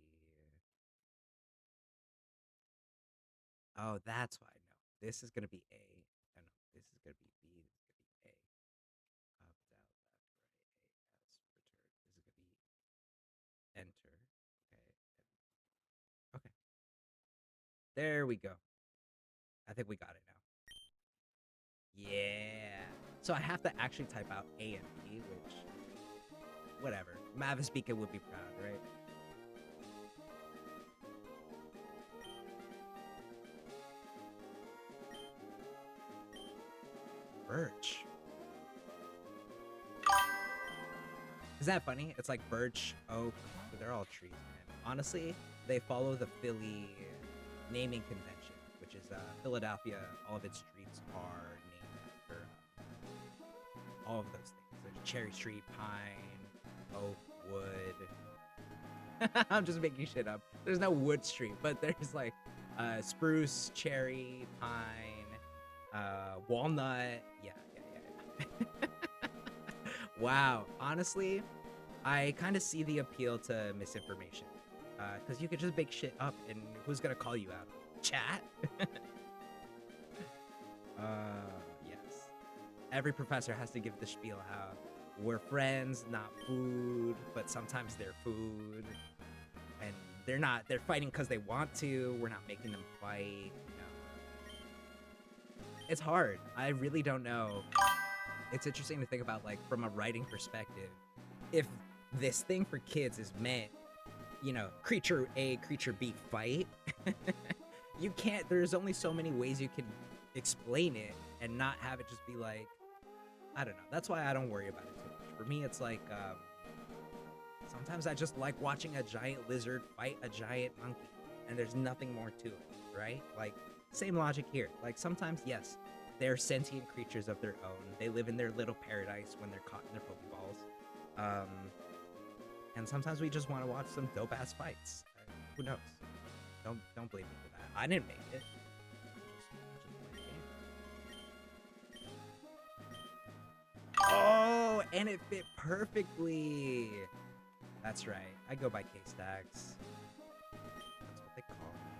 Oh, that's why. No, this is gonna be A. Oh, no, this is gonna be B. This is gonna be A. Up, down, left, right, A, S, return. This is gonna be enter. Okay. Okay. There we go. I think we got it now. Yeah. So I have to actually type out A and B, which, whatever. Mavis Beacon would be proud, right? Birch. Is that funny? It's like birch, oak, they're all trees, man. Honestly, they follow the Philly naming convention, which is Philadelphia. All of its streets are named after all of those things. There's Cherry Street, Pine, Oak, Wood. I'm just making shit up. There's no Wood Street, but there's like Spruce, Cherry, Pine, Walnut. Yeah. Wow. Honestly, I kind of see the appeal to misinformation. Because you could just make shit up, and who's gonna call you out? Chat? Yes. every professor has to give the spiel how we're friends, not food, but sometimes they're food, and they're fighting because they want to. We're not making them fight. It's hard. I really don't know. It's interesting to think about, like, from a writing perspective, if this thing for kids is meant, creature A, creature B fight. You can't. There's only so many ways you can explain it and not have it just be like, I don't know. That's why I don't worry about it too much. For me, it's like, sometimes I just like watching a giant lizard fight a giant monkey, and there's nothing more to it, right? Like, same logic here. Like, sometimes, yes, they're sentient creatures of their own. They live in their little paradise when they're caught in their Pokeballs. And sometimes we just want to watch some dope-ass fights. Who knows? Don't blame me for that. I didn't make it. Oh, and it fit perfectly. That's right. I go by K-Stacks. That's what they call me.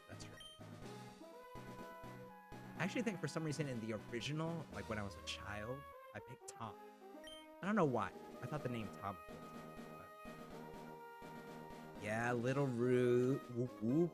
That's right. I actually think for some reason in the original, like when I was a child, I picked Tom. I don't know why. I thought the name Tom was cool, but... Yeah, Little Root. Whoop whoop.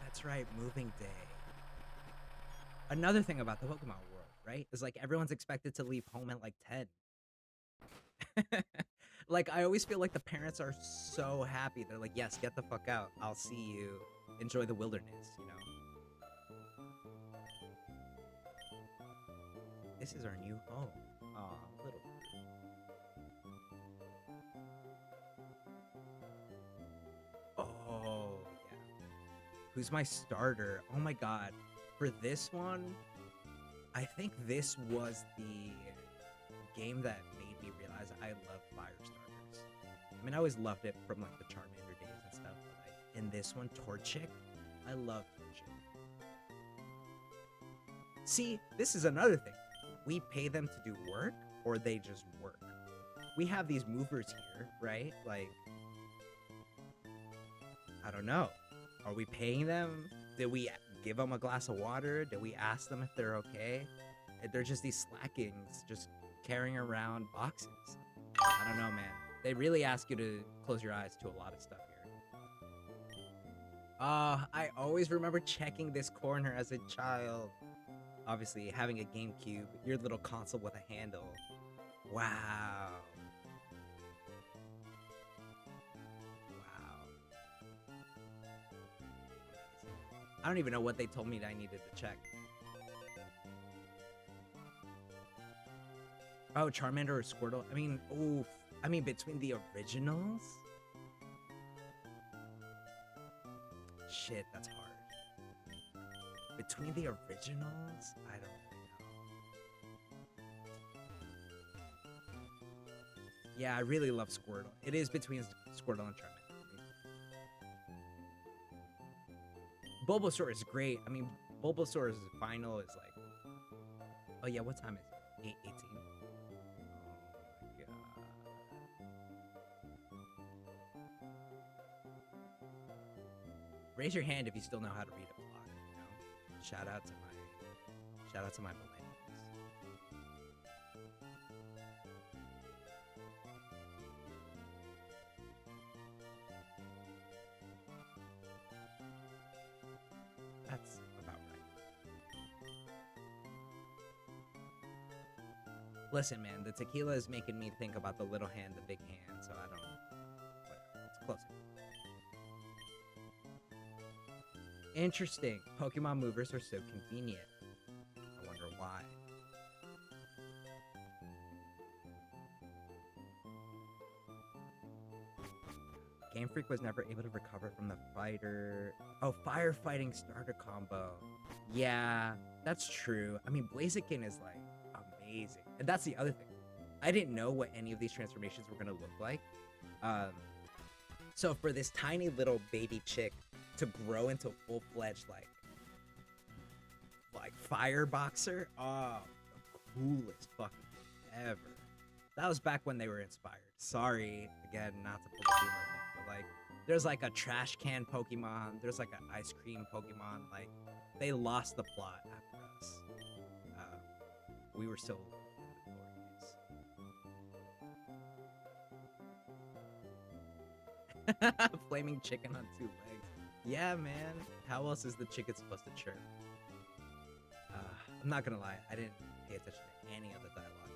That's right, moving day. Another thing about the Pokemon world, right, is like everyone's expected to leave home at like 10. Like, I always feel like the parents are so happy. They're like, yes, get the fuck out. I'll see you. Enjoy the wilderness, This is our new home. Aw, little. Oh, yeah. Who's my starter? Oh my god. For this one, I think this was the game that made me realize I love fire starters. I mean, I always loved it from like the Charmander days and stuff, but like in this one, Torchic, I love Torchic. See, this is another thing. We pay them to do work, or they just work. We have these movers here, right? Like, I don't know. Are we paying them? Did we give them a glass of water? Did we ask them if they're okay? They're just these slackings, just carrying around boxes. I don't know, man. They really ask you to close your eyes to a lot of stuff here. I always remember checking this corner as a child. Obviously, having a GameCube, your little console with a handle. Wow. I don't even know what they told me that I needed to check. Oh, Charmander or Squirtle? I mean, oof. I mean, between the originals? Shit, that's hard. Between the originals? I don't really know. Yeah, I really love Squirtle. It is between Squirtle and Charmander. Bulbasaur is great. I mean, Bulbasaur's final is like... Oh yeah, what time is it? 8:18. Oh my god. Raise your hand if you still know how to read a clock, Shout out to my millennials. That's about right. Listen, man, the tequila is making me think about the little hand, the big hand, so I don't... Whatever, it's close enough. Interesting. Pokemon movers are so convenient. I wonder why. Game Freak was never able to recover from the fighter... Oh, firefighting starter combo. Yeah, that's true. I mean, Blaziken is, like, amazing. And that's the other thing. I didn't know what any of these transformations were going to look like. So for this tiny little baby chick to grow into a full-fledged like fire boxer, oh, the coolest fucking thing ever. That was back when they were inspired. Sorry, again, not to pull the humor thing, but like, there's like a trash can Pokemon. There's like an ice cream Pokemon. Like, they lost the plot after us. We were still in the glory days. Flaming chicken on 2 legs. Yeah, man. How else is the chicken supposed to chirp? I'm not gonna lie. I didn't pay attention to any of the dialogue.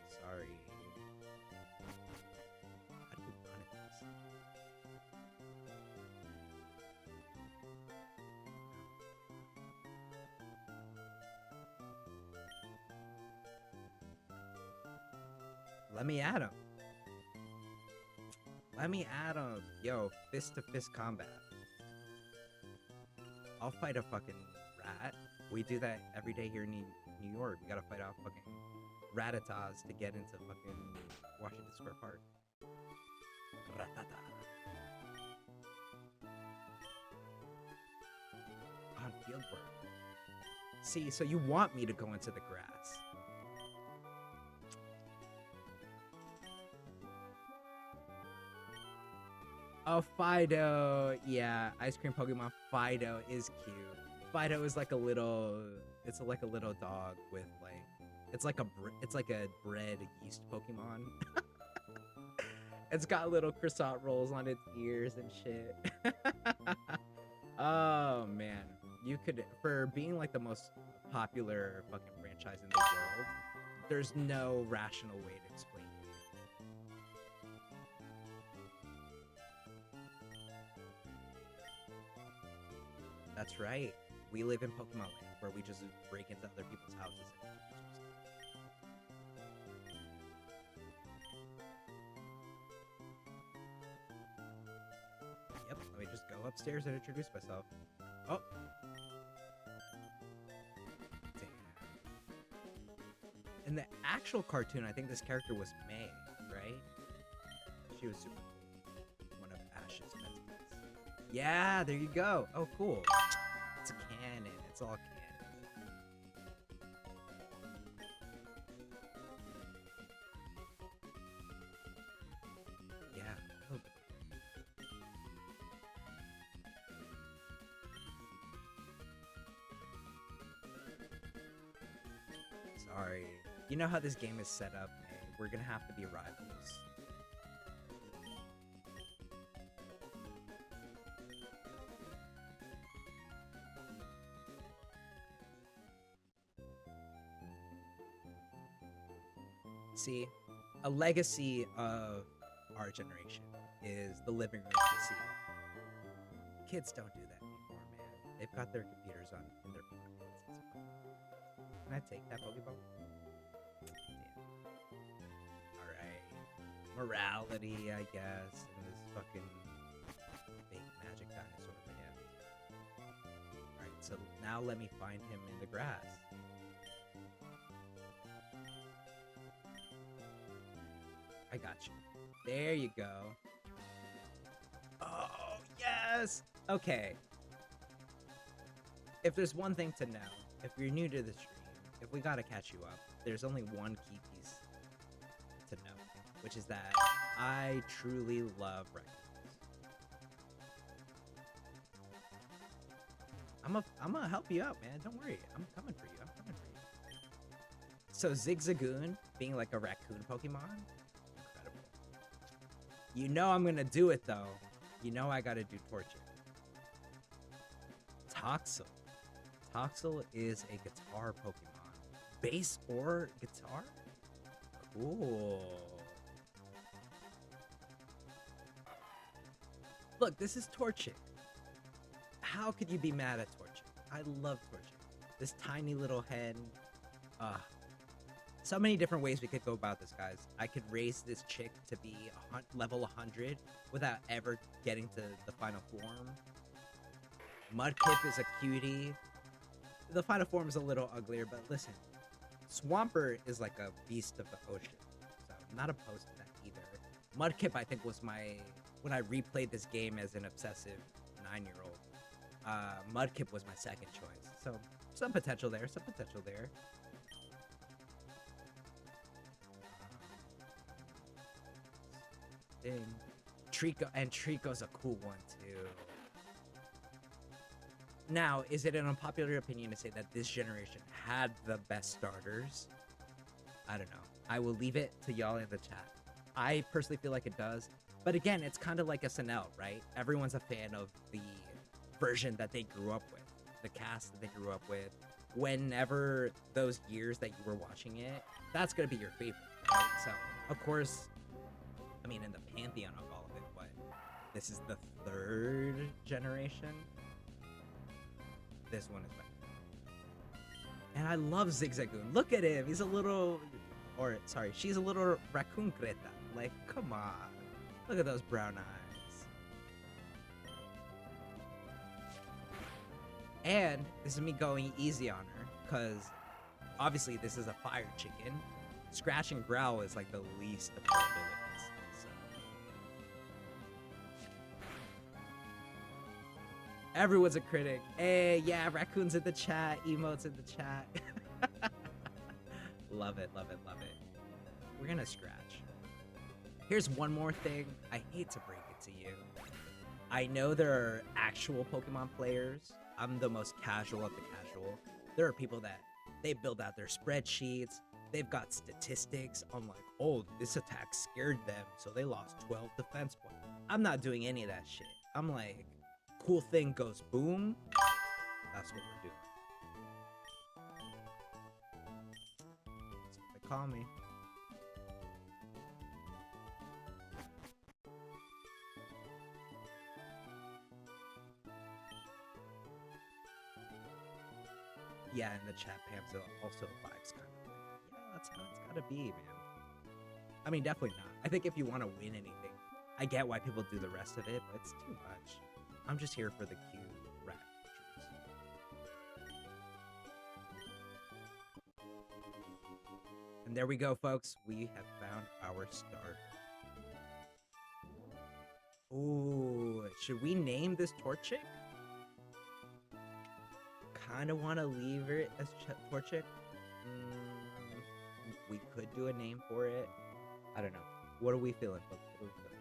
Sorry. How do you run at this? Let me at him. Let me at him. Yo, fist to fist combat. I'll fight a fucking rat. We do that every day here in New York. We gotta fight off fucking ratatas to get into fucking Washington Square Park. Ratata. On field work. See, so you want me to go into the grass. Oh, Fido. Yeah, ice cream Pokemon Fido is cute. Fido is like a little, it's like a little dog with like, it's like a bread yeast Pokemon. It's got little croissant rolls on its ears and shit. Oh man, you could, for being like the most popular fucking franchise in the world, there's no rational way to explain it. That's right. We live in Pokemon Land, where we just break into other people's houses and Yep, let me just go upstairs and introduce myself. Oh. Damn. In the actual cartoon, I think this character was May, right? She was super cool. One of Ash's best friends. Yeah, there you go. Oh, cool. It's a canon. It's all canon. Yeah. Oh. Sorry. You know how this game is set up, man. We're gonna have to be rivals. See, a legacy of our generation is the living room PC. Kids don't do that anymore, man. They've got their computers on in their pockets. It's fine. Can I take that Pokeball? Damn. Alright. Morality, I guess, and this fucking fake magic dinosaur man. Alright, so now let me find him in the grass. I got you. There you go. Oh, yes! Okay. If there's one thing to know, if you're new to the stream, if we gotta catch you up, there's only one key piece to know, which is that I truly love raccoons. I'm gonna help you out, man. Don't worry. I'm coming for you. I'm coming for you. So Zigzagoon being like a raccoon Pokemon, incredible. You know I'm gonna do it though. You know I gotta do Torchic. Toxel. Toxel is a guitar Pokemon. Bass or guitar? Cool. Look, this is Torchic. How could you be mad at Torchic? I love Torchic. This tiny little head. So many different ways we could go about this, guys. I could raise this chick to be level 100 without ever getting to the final form. Mudkip is a cutie. The final form is a little uglier, but listen. Swampert is like a beast of the ocean. So I'm not opposed to that either. Mudkip, I think, was my when I replayed this game as an obsessive 9-year-old, Mudkip was my second choice. So some potential there. Some potential there. And Trico's a cool one too. Now, is it an unpopular opinion to say that this generation had the best starters? I don't know. I will leave it to y'all in the chat. I personally feel like it does. But again, it's kind of like SNL, right? Everyone's a fan of the version that they grew up with, the cast that they grew up with. Whenever those years that you were watching it, that's going to be your favorite, right? So, of course, I mean, in the pantheon of all of it, what? This is the third generation? This one is better. And I love Zigzagoon. Look at him. He's a little... Or, sorry, she's a little raccoon creta. Like, come on. Look at those brown eyes. And this is me going easy on her, because obviously this is a fire chicken. Scratch and growl is like the least of her abilities. So. Everyone's a critic. Hey, yeah, raccoons in the chat, emotes in the chat. Love it, love it, love it. We're gonna scratch. Here's one more thing. I hate to break it to you. I know there are actual Pokemon players. I'm the most casual of the casual. There are people that they build out their spreadsheets. They've got statistics on like, oh, this attack scared them, so they lost 12 defense points. I'm not doing any of that shit. I'm like, cool thing goes boom. That's what we're doing. That's what they call me. Yeah, in the chat, Pam's also vibes kind of like, yeah, that's how it's gotta be, man. I mean, definitely not. I think if you want to win anything, I get why people do the rest of it, but it's too much. I'm just here for the cute rat pictures. And there we go, folks. We have found our starter. Ooh, should we name this Torchic? Kind of want to leave it as Torchic. We could do a name for it. I don't know. What are we feeling, folks? What are we feeling?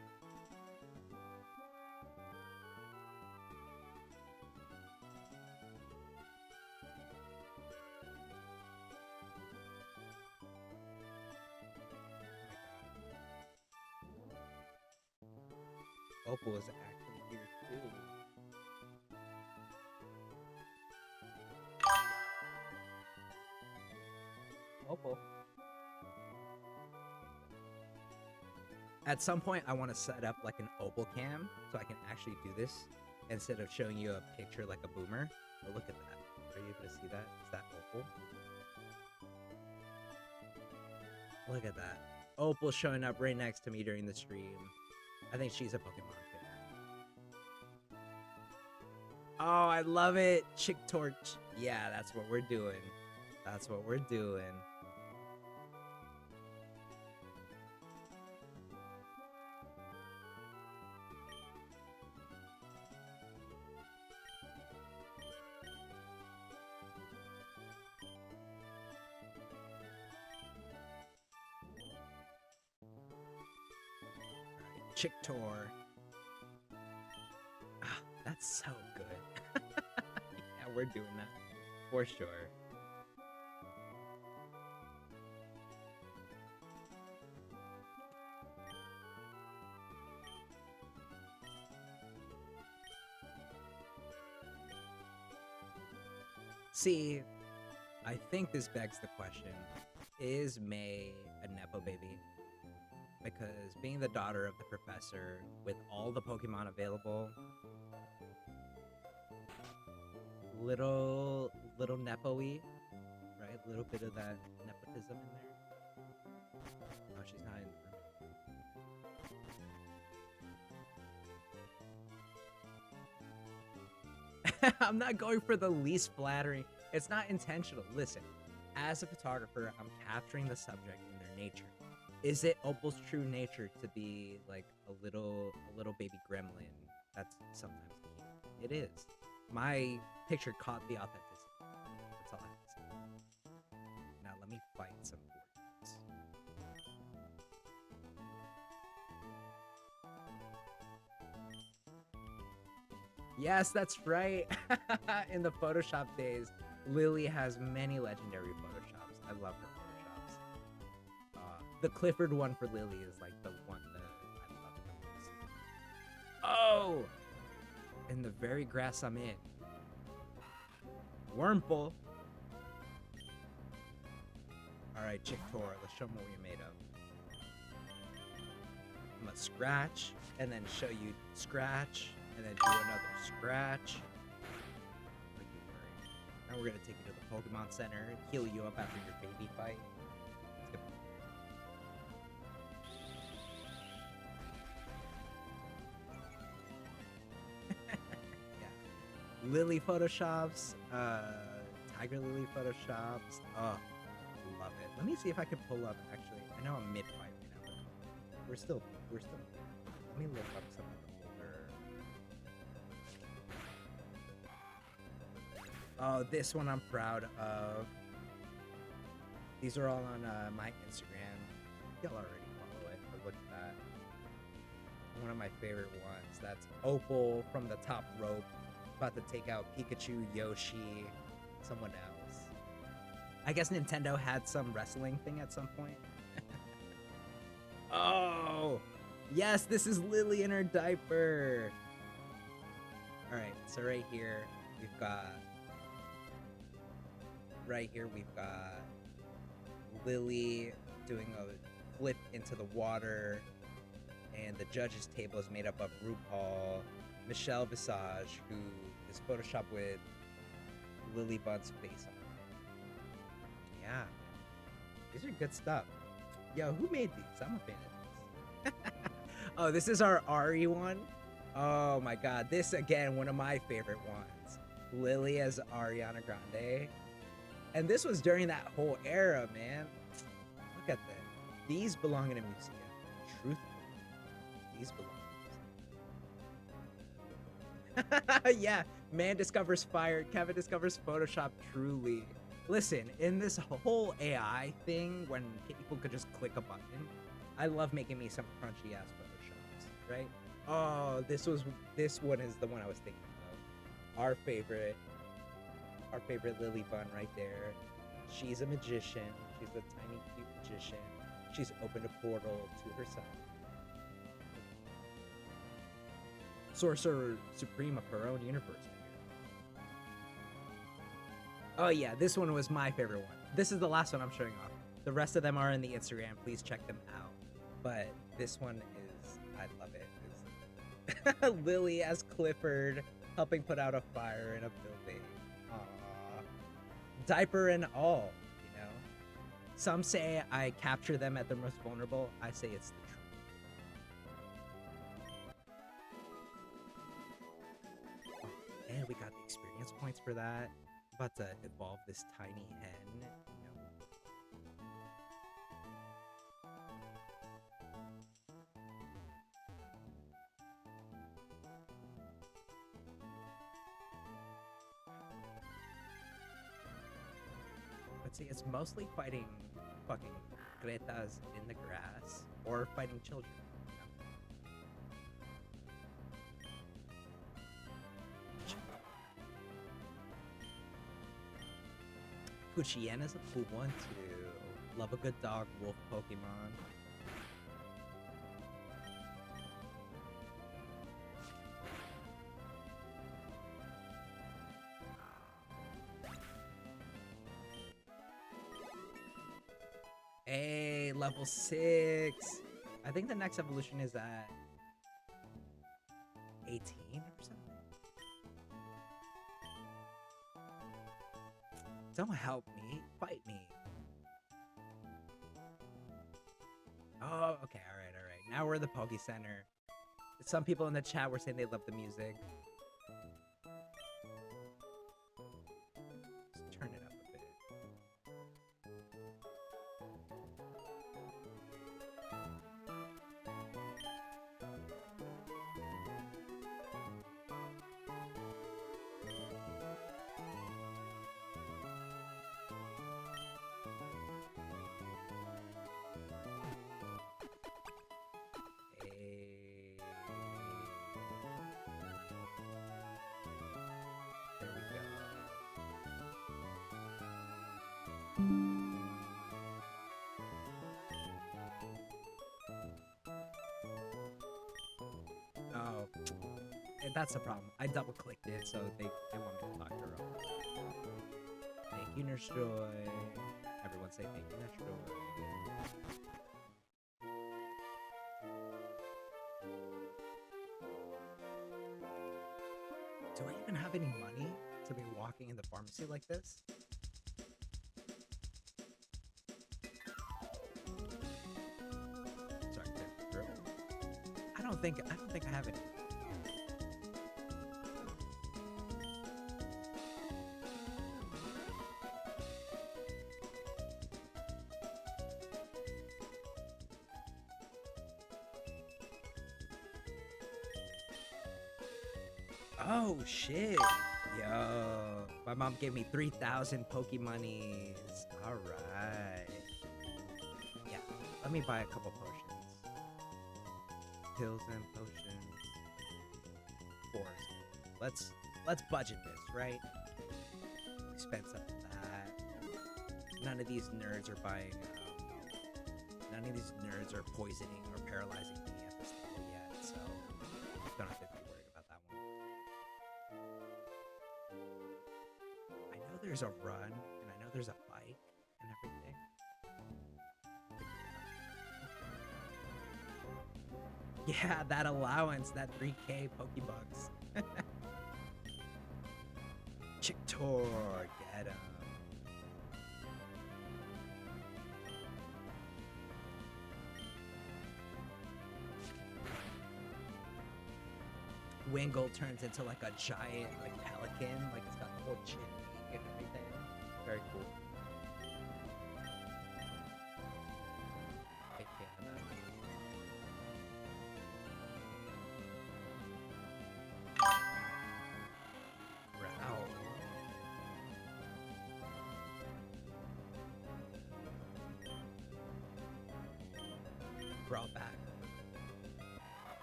Opal is actually here too. Opal. At some point, I want to set up like an Opal cam so I can actually do this instead of showing you a picture like a boomer. But look at that. Are you able to see that? Is that Opal? Look at that. Opal showing up right next to me during the stream. I think she's a Pokemon fan. Oh, I love it. Chick Torch. Yeah, that's what we're doing. That's what we're doing. Chicktor. Ah, that's so good. Yeah, we're doing that for sure. See, I think this begs the question, is May a Nepo baby? Because being the daughter of the professor with all the Pokemon available, little Nepo-y, right? A little bit of that nepotism in there. Oh, she's not in the room. I'm not going for the least flattering. It's not intentional. Listen, as a photographer, I'm capturing the subject in their nature. Is it Opal's true nature to be like a a little baby gremlin that's sometimes cute. It is. My picture caught the authenticity. That's all I have to say. Now let me fight some words. Yes, that's right. In the Photoshop days, Lily has many legendary Photoshops. I love her Photoshops. The Clifford one for Lily is like the one that I love the most. Oh! In the very grass I'm in. Wormple. Alright, Chick Tor, let's show them what you're made of. I'm gonna scratch, and then show you scratch, and then do another scratch. Like you worry. Now we're gonna take you to the Pokemon Center, heal you up after your baby fight. Let's go. Yeah. Lily Photoshops, Tiger Lily Photoshops. Oh, love it. Let me see if I can pull up, actually. I know I'm mid-fight right now. We're still, let me look up some of the older. Oh, this one I'm proud of. These are all on my Instagram. Y'all already follow it, but look at that. One of my favorite ones. That's Opal from the top rope. About to take out Pikachu, Yoshi, someone else. I guess Nintendo had some wrestling thing at some point. Oh! Yes, this is Lily in her diaper. Alright, so right here, we've got Lily doing a flip into the water, and the judges table is made up of RuPaul, Michelle Visage, who is photoshopped with Lily Bun's face on it. Yeah, these are good stuff. Yo, who made these? I'm a fan of these. Oh, this is our Ari one. Oh my god, this again, one of my favorite ones. Lily as Ariana Grande. And this was during that whole era, man. Look at that. These belong in a museum. Truthfully, these belong in a museum. Yeah, man discovers fire. Kevin discovers Photoshop. Truly. Listen, in this whole AI thing, when people could just click a button, I love making me some crunchy ass Photoshops, right? Oh, this one is the one I was thinking of. Our favorite Lily Bun right there. She's a magician. She's a tiny, cute magician. She's opened a portal to herself. Sorcerer Supreme of her own universe right here. Oh yeah, this one was my favorite one. This is the last one I'm showing off. The rest of them are in the Instagram. Please check them out. But this one is, I love it. It's Lily as Clifford helping put out a fire in a building. Aww. Diaper and all, you know? Some say I capture them at their most vulnerable. I say it's the truth. Oh, and we got the experience points for that. About to evolve this tiny hen. You know? But see, it's mostly fighting fucking Cretas in the grass or fighting children. Puchiena's a cool one too. Love a good dog, wolf Pokemon. Hey, level 6. I think the next evolution is at 18 or something. Don't help me. Fight me. Oh, okay. All right. Now we're in the Poke Center. Some people in the chat were saying they love the music. Let's turn it up a bit. Oh, that's the problem. I double clicked it, so they want me to talk to her. Thank you, Nurse Joy. Everyone say thank you, Nurse Joy. Do I even have any money to be walking in the pharmacy like this? Sorry, through. I don't think I have any. Oh shit. Yo, my mom gave me 3,000 Pokemonies. All right. Yeah, let me buy a couple potions. Pills and potions. Forest. Let's budget this, right? We spent some of that. None of these nerds are buying. None of these nerds are poisoning or paralyzing me at this level yet, so don't have to be worried about that one. I know there's a run, and I know there's a bike and everything. Yeah, that allowance, that 3K Pokebucks. Chictor, get him. Wingull turns into like a giant like pelican, like it's got the whole chin and everything. Very cool. Growl. Growl back.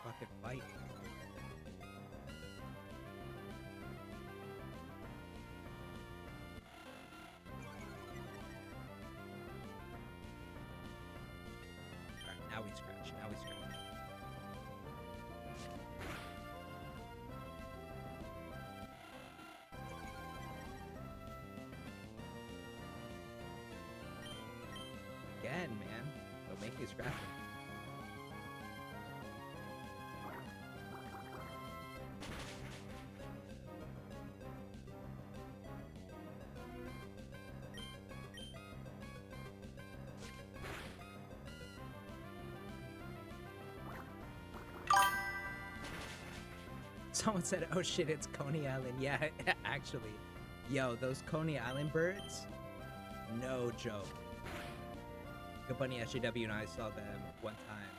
Fucking fight. Now we scratch. Now we scratch. Again, man. Don't make me scratch. Someone said, oh shit, it's Coney Island. Yeah, actually. Yo, those Coney Island birds, no joke. Good Bunny SJW and I saw them one time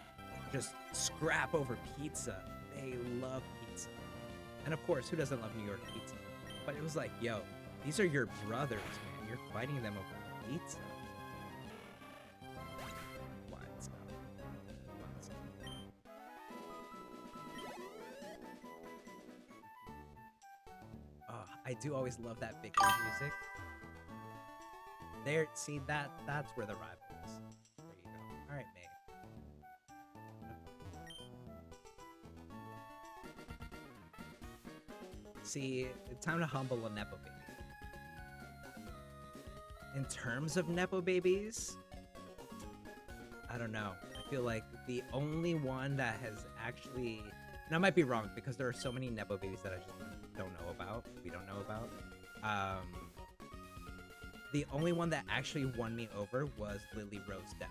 just scrap over pizza. They love pizza. And of course, who doesn't love New York pizza? But it was like, yo, these are your brothers, man. You're fighting them over pizza. I do always love that victory music. There, see that's where the rival is. There you go. All right, May. See, it's time to humble a Nepo baby. In terms of Nepo babies, I don't know. I feel like the only one that has actually, and I might be wrong because there are so many Nepo babies that I just don't know about. We don't know about. The only one that actually won me over was Lily Rose Depp.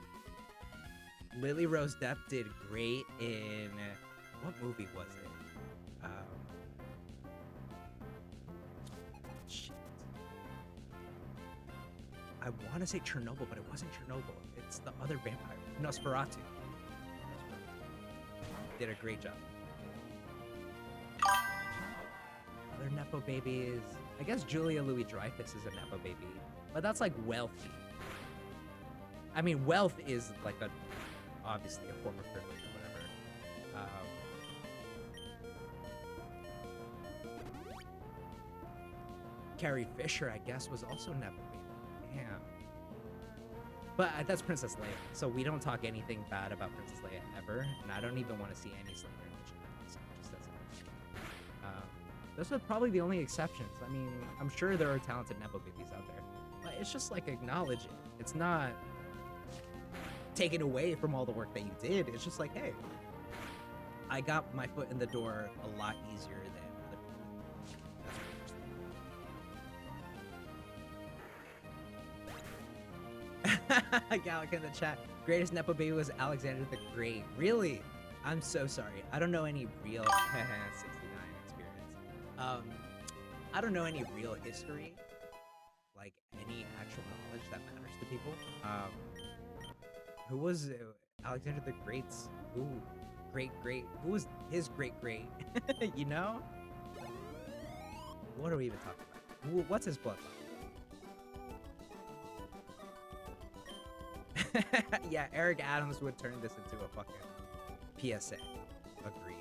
Lily Rose Depp did great in, what movie was it? Shit. I want to say Chernobyl, but it wasn't Chernobyl. It's the other vampire, Nosferatu. Did a great job. Other Nepo babies. I guess Julia Louis-Dreyfus is a Nepo baby, but that's like wealthy. I mean, wealth is like obviously a form of privilege or whatever. Carrie Fisher, I guess, was also Nepo baby. Damn. But that's Princess Leia, so we don't talk anything bad about Princess Leia ever, and I don't even want to see any slander in the channel, so just as those are probably the only exceptions. I mean, I'm sure there are talented Nepo babies out there, but it's just like acknowledge it. It's not taken away from all the work that you did. It's just like, hey, I got my foot in the door a lot easier than other people. That's what I'm Gallic in the chat. Greatest Nepo baby was Alexander the Great. Really? I'm so sorry. I don't know any real 69 experience. I don't know any real history, like any actual knowledge that matters to people. Who was Alexander the Great's? Who who was his great? You know? What are we even talking about? What's his bloodline? Yeah, Eric Adams would turn this into a fucking PSA. Agreed.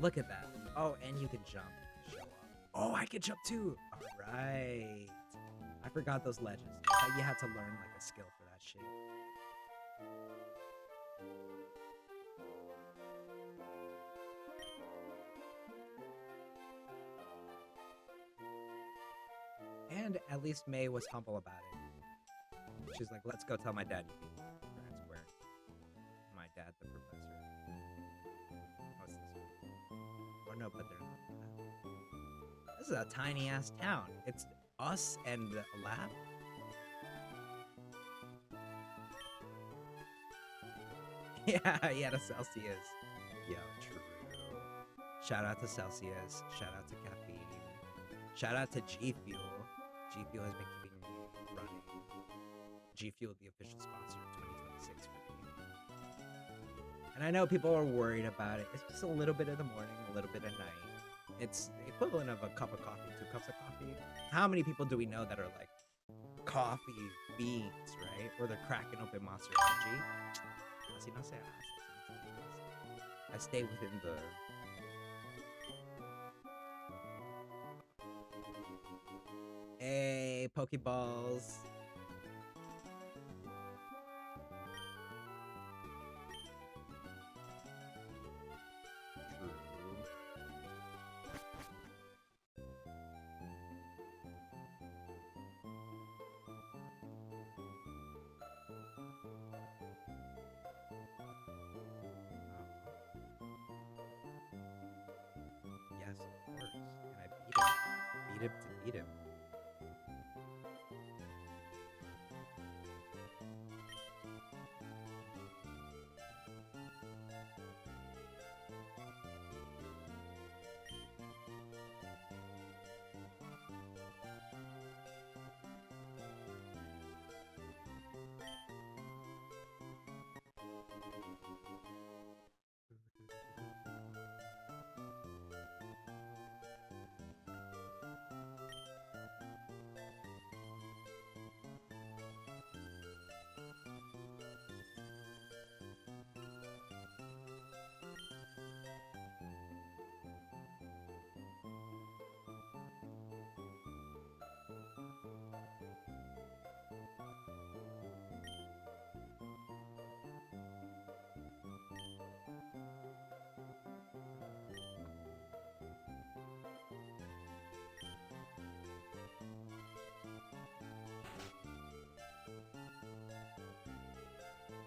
Look at that. Oh, and you can jump. Show up. Oh, I can jump too. All right. I forgot those legends. I thought you had to learn like a skill for that shit. And at least May was humble about it. She's like, let's go tell my dad you beat me fair and square. My dad, the professor. What's this one? Or no, but they're not. This is a tiny ass town. It's us and a lab. Yeah, to Celsius. Yo, true. Shout out to Celsius. Shout out to Caffeine. Shout out to G Fuel. G Fuel has been keeping me running. G Fuel, the official sponsor of 2026 for me. And I know people are worried about it. It's just a little bit in the morning, a little bit at night. It's the equivalent of a cup of coffee, 2 cups of coffee. How many people do we know that are like coffee fiends, right? Or they're cracking open Monster Energy? I stay within the... Hey, Pokeballs. Yes, of course. And I beat him. Beat him to beat him.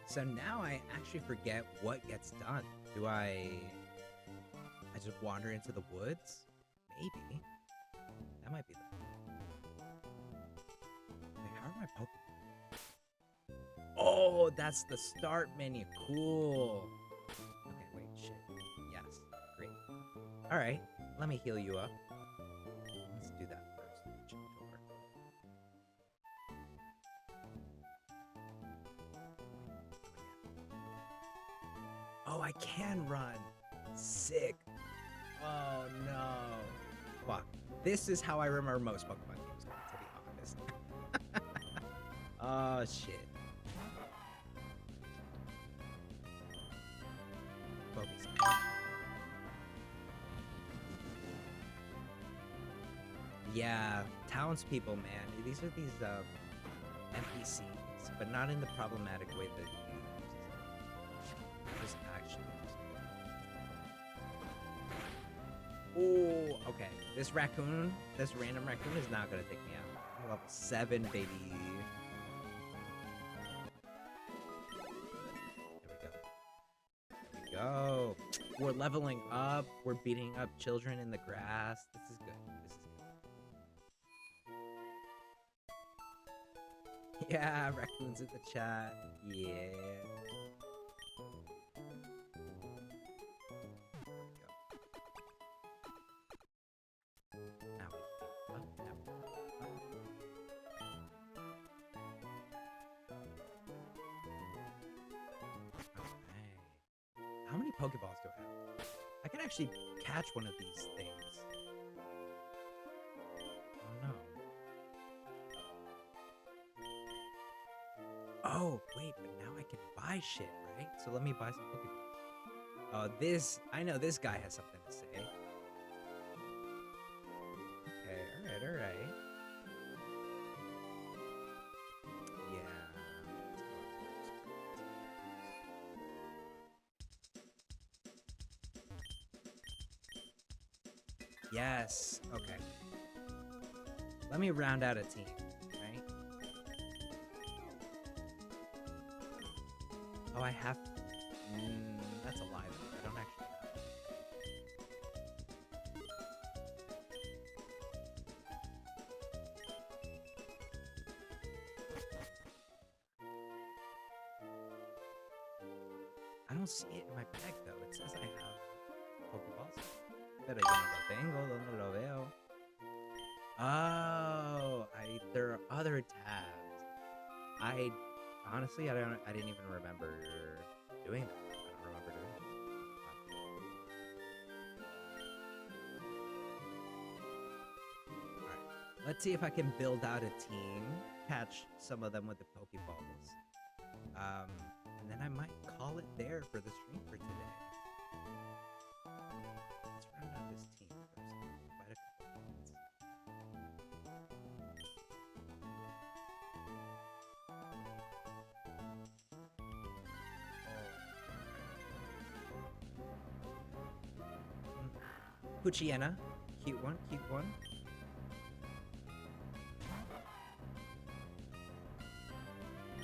So now I actually forget what gets done. Do I just wander into the woods? Maybe. That might be the... Wait, how are my Pokemon? Oh, that's the start menu. Cool. Okay, wait, shit. Yes, great. All right, let me heal you up. Let's do that first. Change over. Oh, I can run. Sick. Oh no. Fuck. This is how I remember most Pokemon games, to be honest. Oh shit. Focus. Yeah, townspeople, man. These are these NPCs, but not in the problematic way that you just actually. Oh, okay. This raccoon, this random raccoon is not gonna take me out. I'm level 7, baby. There we go. We're leveling up. We're beating up children in the grass. This is good. This is good. Yeah, raccoons in the chat. Yeah. Now we up, now we up. Alright. How many Pokeballs do I have? I can actually catch one of these things. Oh no. Oh, wait, but now I can buy shit, right? So let me buy some Pokeballs. Oh, I know this guy has something to say. Okay, alright. Yeah. Yes. Okay. Let me round out a team, right? Oh, I have. That's a lie, though. I don't actually have. I don't see it in my bag, though. It says I have Pokeballs. Pero yo no lo tengo. ¿Dónde lo veo? Oh, there are other tabs. Honestly, I didn't even remember doing that. I don't remember doing that. Alright. Let's see if I can build out a team, catch some of them with the Pokeballs. And then I might call it there for the stream for today. Let's round out this team first. Quite a couple points. Puchiena. Cute one, cute one.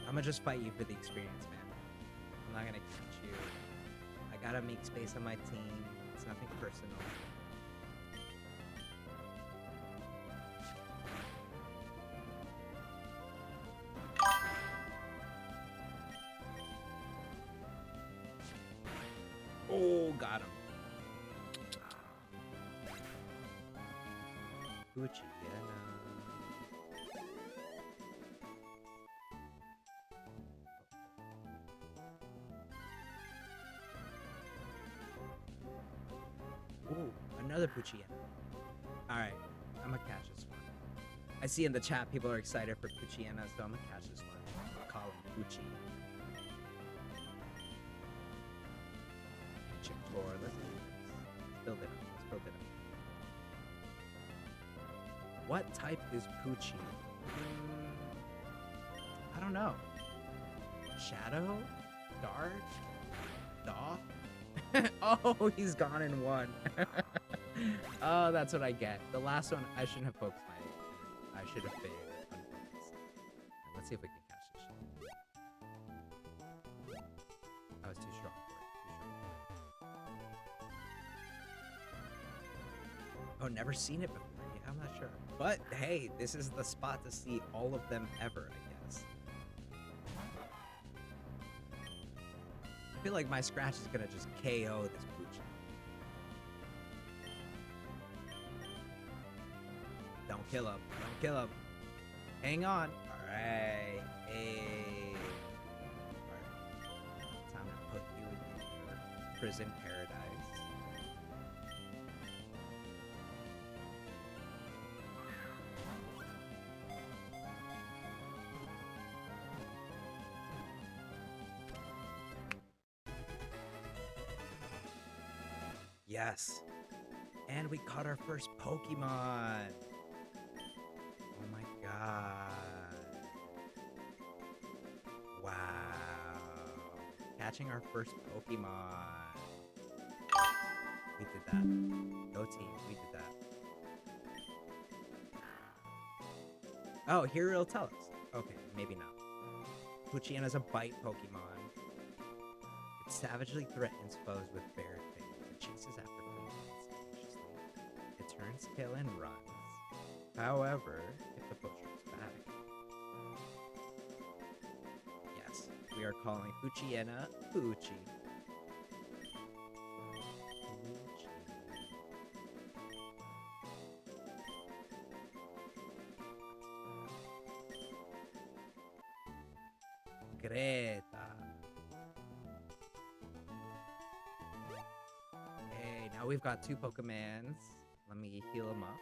I'm gonna just fight you for the experience, man. I'm not gonna catch you. I gotta make space on my team. It's nothing personal. Oh, got him. Puchiena. Ooh, another Puchiena. Alright, I'm gonna catch this one. I see in the chat people are excited for Puchiena, so I'm gonna catch this one. I'll call him Puchi. Chiptor, let's do this. Let's build it up. Let's build it up. What type is Puchi? I don't know. Shadow? Dark? Daw? Oh, he's gone in one. Oh, that's what I get. The last one, I shouldn't have focused my energy. I should have been unfocused. Let's see if we can catch this shit. I was too strong for it. Oh, never seen it before. Yeah, I'm not sure. But hey, this is the spot to see all of them ever, I guess. I feel like my scratch is gonna just KO this Pooch. Don't kill him. Don't kill him. Hang on. Alright. Hey. Alright. Time to put you in your prison paradise. Yes. And we caught our first Pokemon. Oh my god. Wow. Catching our first Pokemon. We did that. Go team, we did that. Oh, here it'll tell us. Okay, maybe not. Puchiena's a bite Pokemon. It savagely threatens foes with bare fangs and chases after prey viciously. It turns tail and runs. However, if the foe shoots back... Yes, we are calling Puchiena Puchi. Greta. Hey, now we've got 2 Pokemons. Let me heal them up.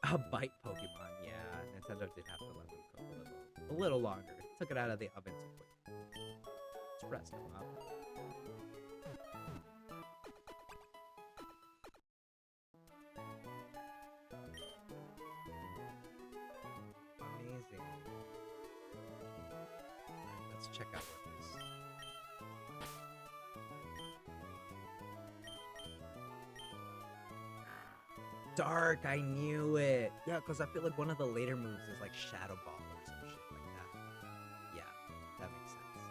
A bite Pokemon, yeah. Nintendo did have to let them cook a little longer. Took it out of the oven too quick. Let's rest them up. Amazing. Alright, let's check out what this. Dark, I knew it. Yeah, because I feel like one of the later moves is like Shadow Ball or some shit like that. Yeah, that makes sense.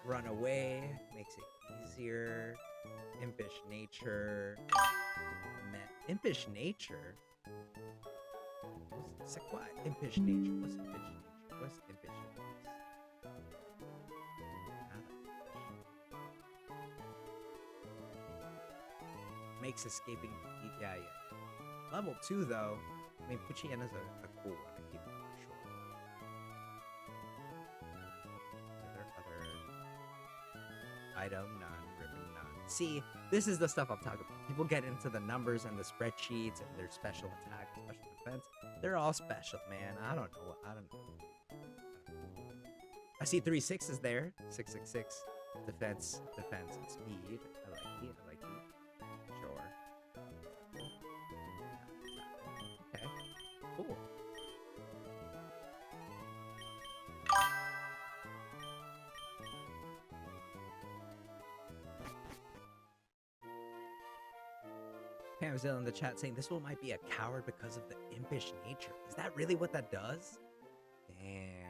Run away makes it easier. Impish nature. Impish nature? C'est quoi impish nature? What's impish nature? What's impish nature? Makes escaping... Yeah. Level 2, though. I mean, Puchiena's a cool one to keep for sure. Other item, none. Ribbon, none. See, this is the stuff I'm talking about. People get into the numbers and the spreadsheets and their special attack, special defense. They're all special, man. I don't know. I see 3 6s there. 666. Defense, and speed. I like it. Sure. Okay. Cool. Pamzilla in the chat saying this one might be a coward because of the impish nature. Is that really what that does? Damn.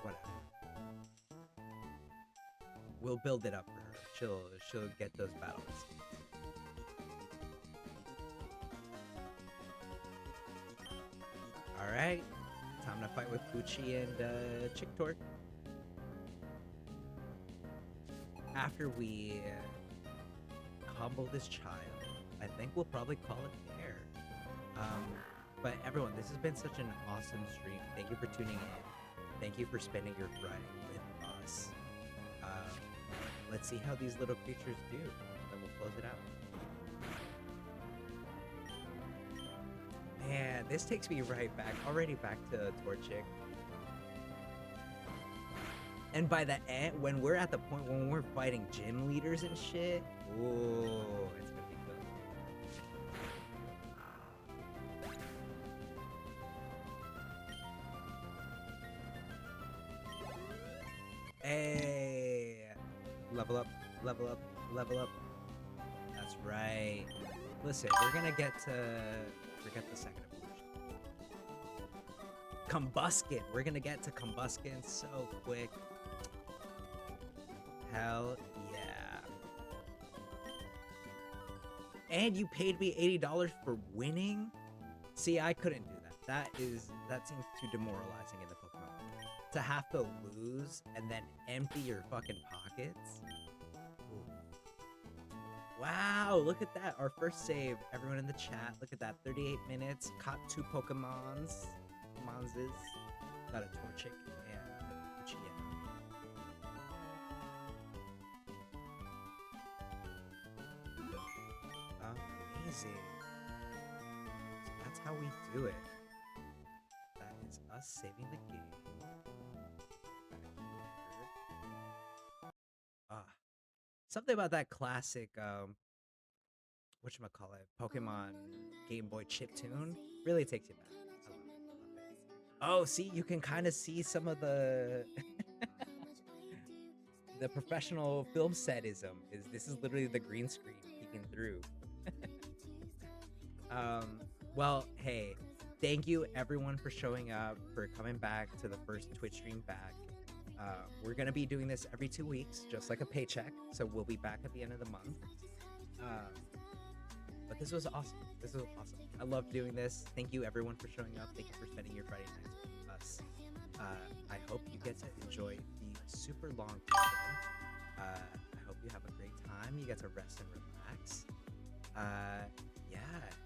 Whatever. We'll build it up for her. She'll get those battles. All right, time to fight with Pucci and Chicktor. After we combo this child, I think we'll probably call it fair. But everyone, this has been such an awesome stream. Thank you for tuning in. Thank you for spending your Friday with us. Let's see how these little creatures do, then we'll close it out. Man, this takes me right back, already back to Torchic. And by the end, when we're at the point when we're fighting gym leaders and shit, ooh, it's gonna be good. Hey, level up, level up, level up. That's right. Listen, we're gonna get to forget the second evolution. Combuskin. We're gonna get to Combuskin so quick. Hell yeah. And you paid me $80 for winning? See, I couldn't do that. That seems too demoralizing in the Pokemon world. To have to lose and then empty your fucking pockets? Ooh. Wow, look at that. Our first save. Everyone in the chat, look at that. 38 minutes. Caught 2 Pokemons. Got a Torchic and Puchien. Amazing. how we do it. That is us saving the game. Ah, something about that classic whatchamacallit, Pokemon Game Boy chip tune really takes you back. I love it. I love it. Oh, see, you can kind of see some of the the professional film setism. Is this is literally the green screen peeking through. Um, well, hey, thank you everyone for showing up, for coming back to the first Twitch stream back. We're gonna be doing this every 2 weeks, just like a paycheck. So we'll be back at the end of the month. Um, but this was awesome. This was awesome. I love doing this. Thank you everyone for showing up. Thank you for spending your Friday nights with us. I hope you get to enjoy the super long weekend. I hope you have a great time. You get to rest and relax. Yeah,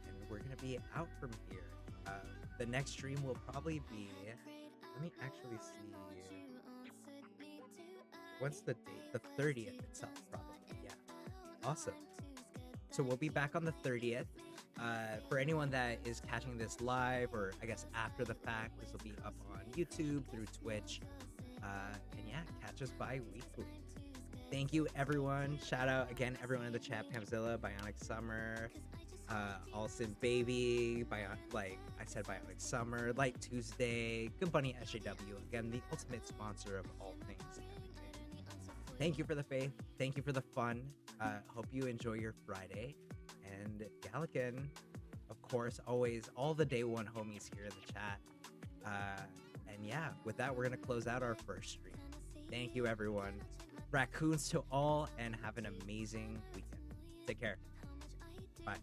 and we're gonna be out from here. The next stream will probably be. Let me actually see. What's the date? The 30th itself, probably. Yeah. Awesome. So we'll be back on the 30th. For anyone that is catching this live, or I guess after the fact, this will be up on YouTube, through Twitch. And yeah, catch us bi-weekly. Thank you, everyone. Shout out again, everyone in the chat: Pamzilla, Bionic Summer, Alston Baby, like I said, Bionic Summer, Light Tuesday, Good Bunny SJW, again, the ultimate sponsor of all things everything. Thank you for the faith. Thank you for the fun. Hope you enjoy your Friday. And Gallican, of course, always all the day one homies here in the chat. And yeah, with that, we're gonna close out our first stream. Thank you, everyone. Raccoons to all, and have an amazing weekend. Take care. Bye.